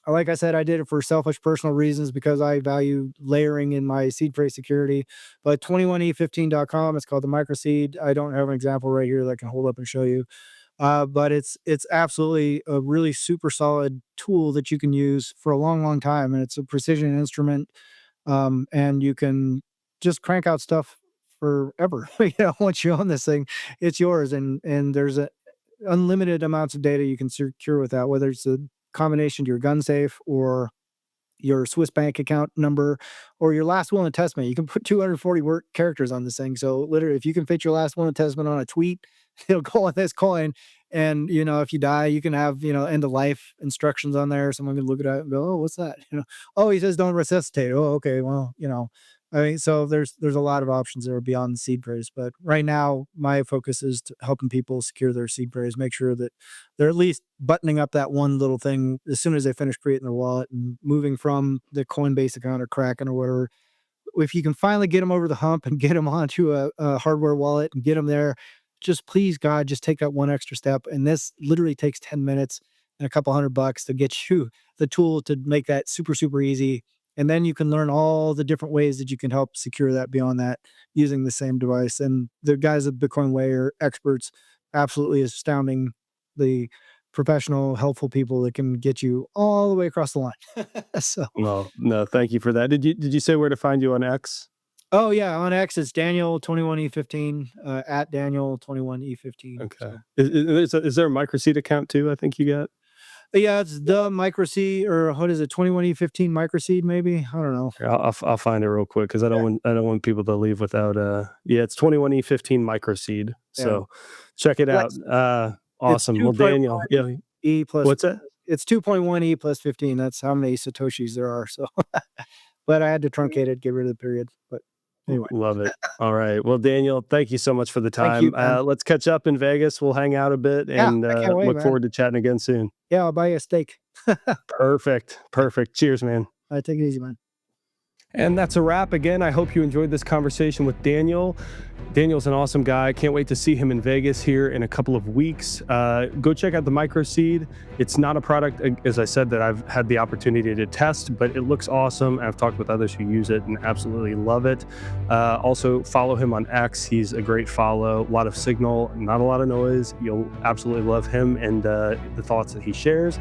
Like I said, I did it for selfish personal reasons because I value layering in my seed phrase security. But 21e15.com, it's called the microseed. I don't have an example right here that I can hold up and show you. But it's absolutely a really super solid tool that you can use for a long, long time, and it's a precision instrument. And you can just crank out stuff forever. Once you own this thing, it's yours, and there's a unlimited amounts of data you can secure with that, whether it's a combination to your gun safe or your Swiss bank account number or your last will and testament. You can put 240 word characters on this thing. So literally, if you can fit your last will and testament on a tweet, it'll go on this coin. And if you die, you can have end of life instructions on there. Someone can look at it and go, "Oh, what's that?" "Oh, he says don't resuscitate." "Oh, okay. Well, I mean, so there's a lot of options that are beyond the seed phrase, but right now my focus is to helping people secure their seed phrase, make sure that they're at least buttoning up that one little thing as soon as they finish creating their wallet and moving from the Coinbase account or Kraken or whatever. If you can finally get them over the hump and get them onto a hardware wallet and get them there, just please God, just take that one extra step. And this literally takes 10 minutes and a couple $100 to get you the tool to make that super, super easy. And then you can learn all the different ways that you can help secure that beyond that using the same device. And the guys at Bitcoin Way are experts, absolutely astounding. The professional, helpful people that can get you all the way across the line. So, Well, no, thank you for that. Did you say where to find you on X? oh yeah, on X it's Daniel 21E15 at Daniel 21E15. Okay. So Is there a microseed account too? I think you got. yeah, it's the microseed, or what is it, 21E15 microseed maybe? I don't know. Here, I'll find it real quick because Yeah, I don't want people to leave without yeah, it's 21E15 microseed. yeah. So check it out. Flex. It's Awesome. Well, Daniel, 2.1 yeah, E plus what's that? it's 2.1 E plus 15. That's how many satoshis there are. So but I had to truncate it, get rid of the period. But Anyway, Love it. All right. Well, Daniel, thank you so much for the thank you, time. man. Let's catch up in Vegas. We'll hang out a bit Yeah, and I can't wait, look man. forward to chatting again soon. Yeah, I'll buy you a steak. Perfect. Perfect. Cheers, man. Take it easy, man. And that's a wrap. Again, I hope you enjoyed this conversation with Daniel. Daniel's an awesome guy. Can't wait to see him in Vegas here in a couple of weeks. Go check out the microseed. It's not a product, as I said, that I've had the opportunity to test, but it looks awesome. I've talked with others who use it and absolutely love it. Also, follow him on X. He's a great follow. A lot of signal, not a lot of noise. You'll absolutely love him and the thoughts that he shares.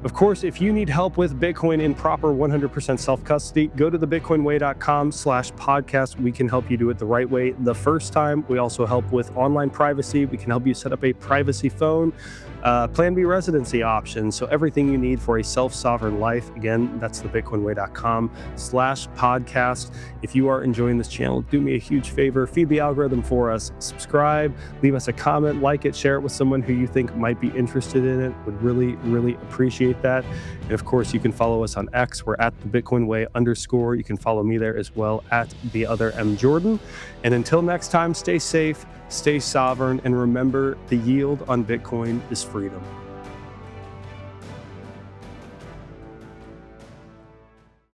Of course, if you need help with Bitcoin in proper 100% self-custody, go to thebitcoinway.com/podcast. We can help you do it the right way the first time. We also help with online privacy. We can help you set up a privacy phone, Plan B residency options. So everything you need for a self-sovereign life. Again, that's thebitcoinway.com/podcast. If you are enjoying this channel, do me a huge favor, feed the algorithm for us, subscribe, leave us a comment, like it, share it with someone who you think might be interested in it. Would really, really appreciate that. And of course, you can follow us on X. We're at the Bitcoin Way _. You can follow me there as well at the other M Jordan. And until next time, stay safe, stay sovereign, and remember the yield on Bitcoin is freedom.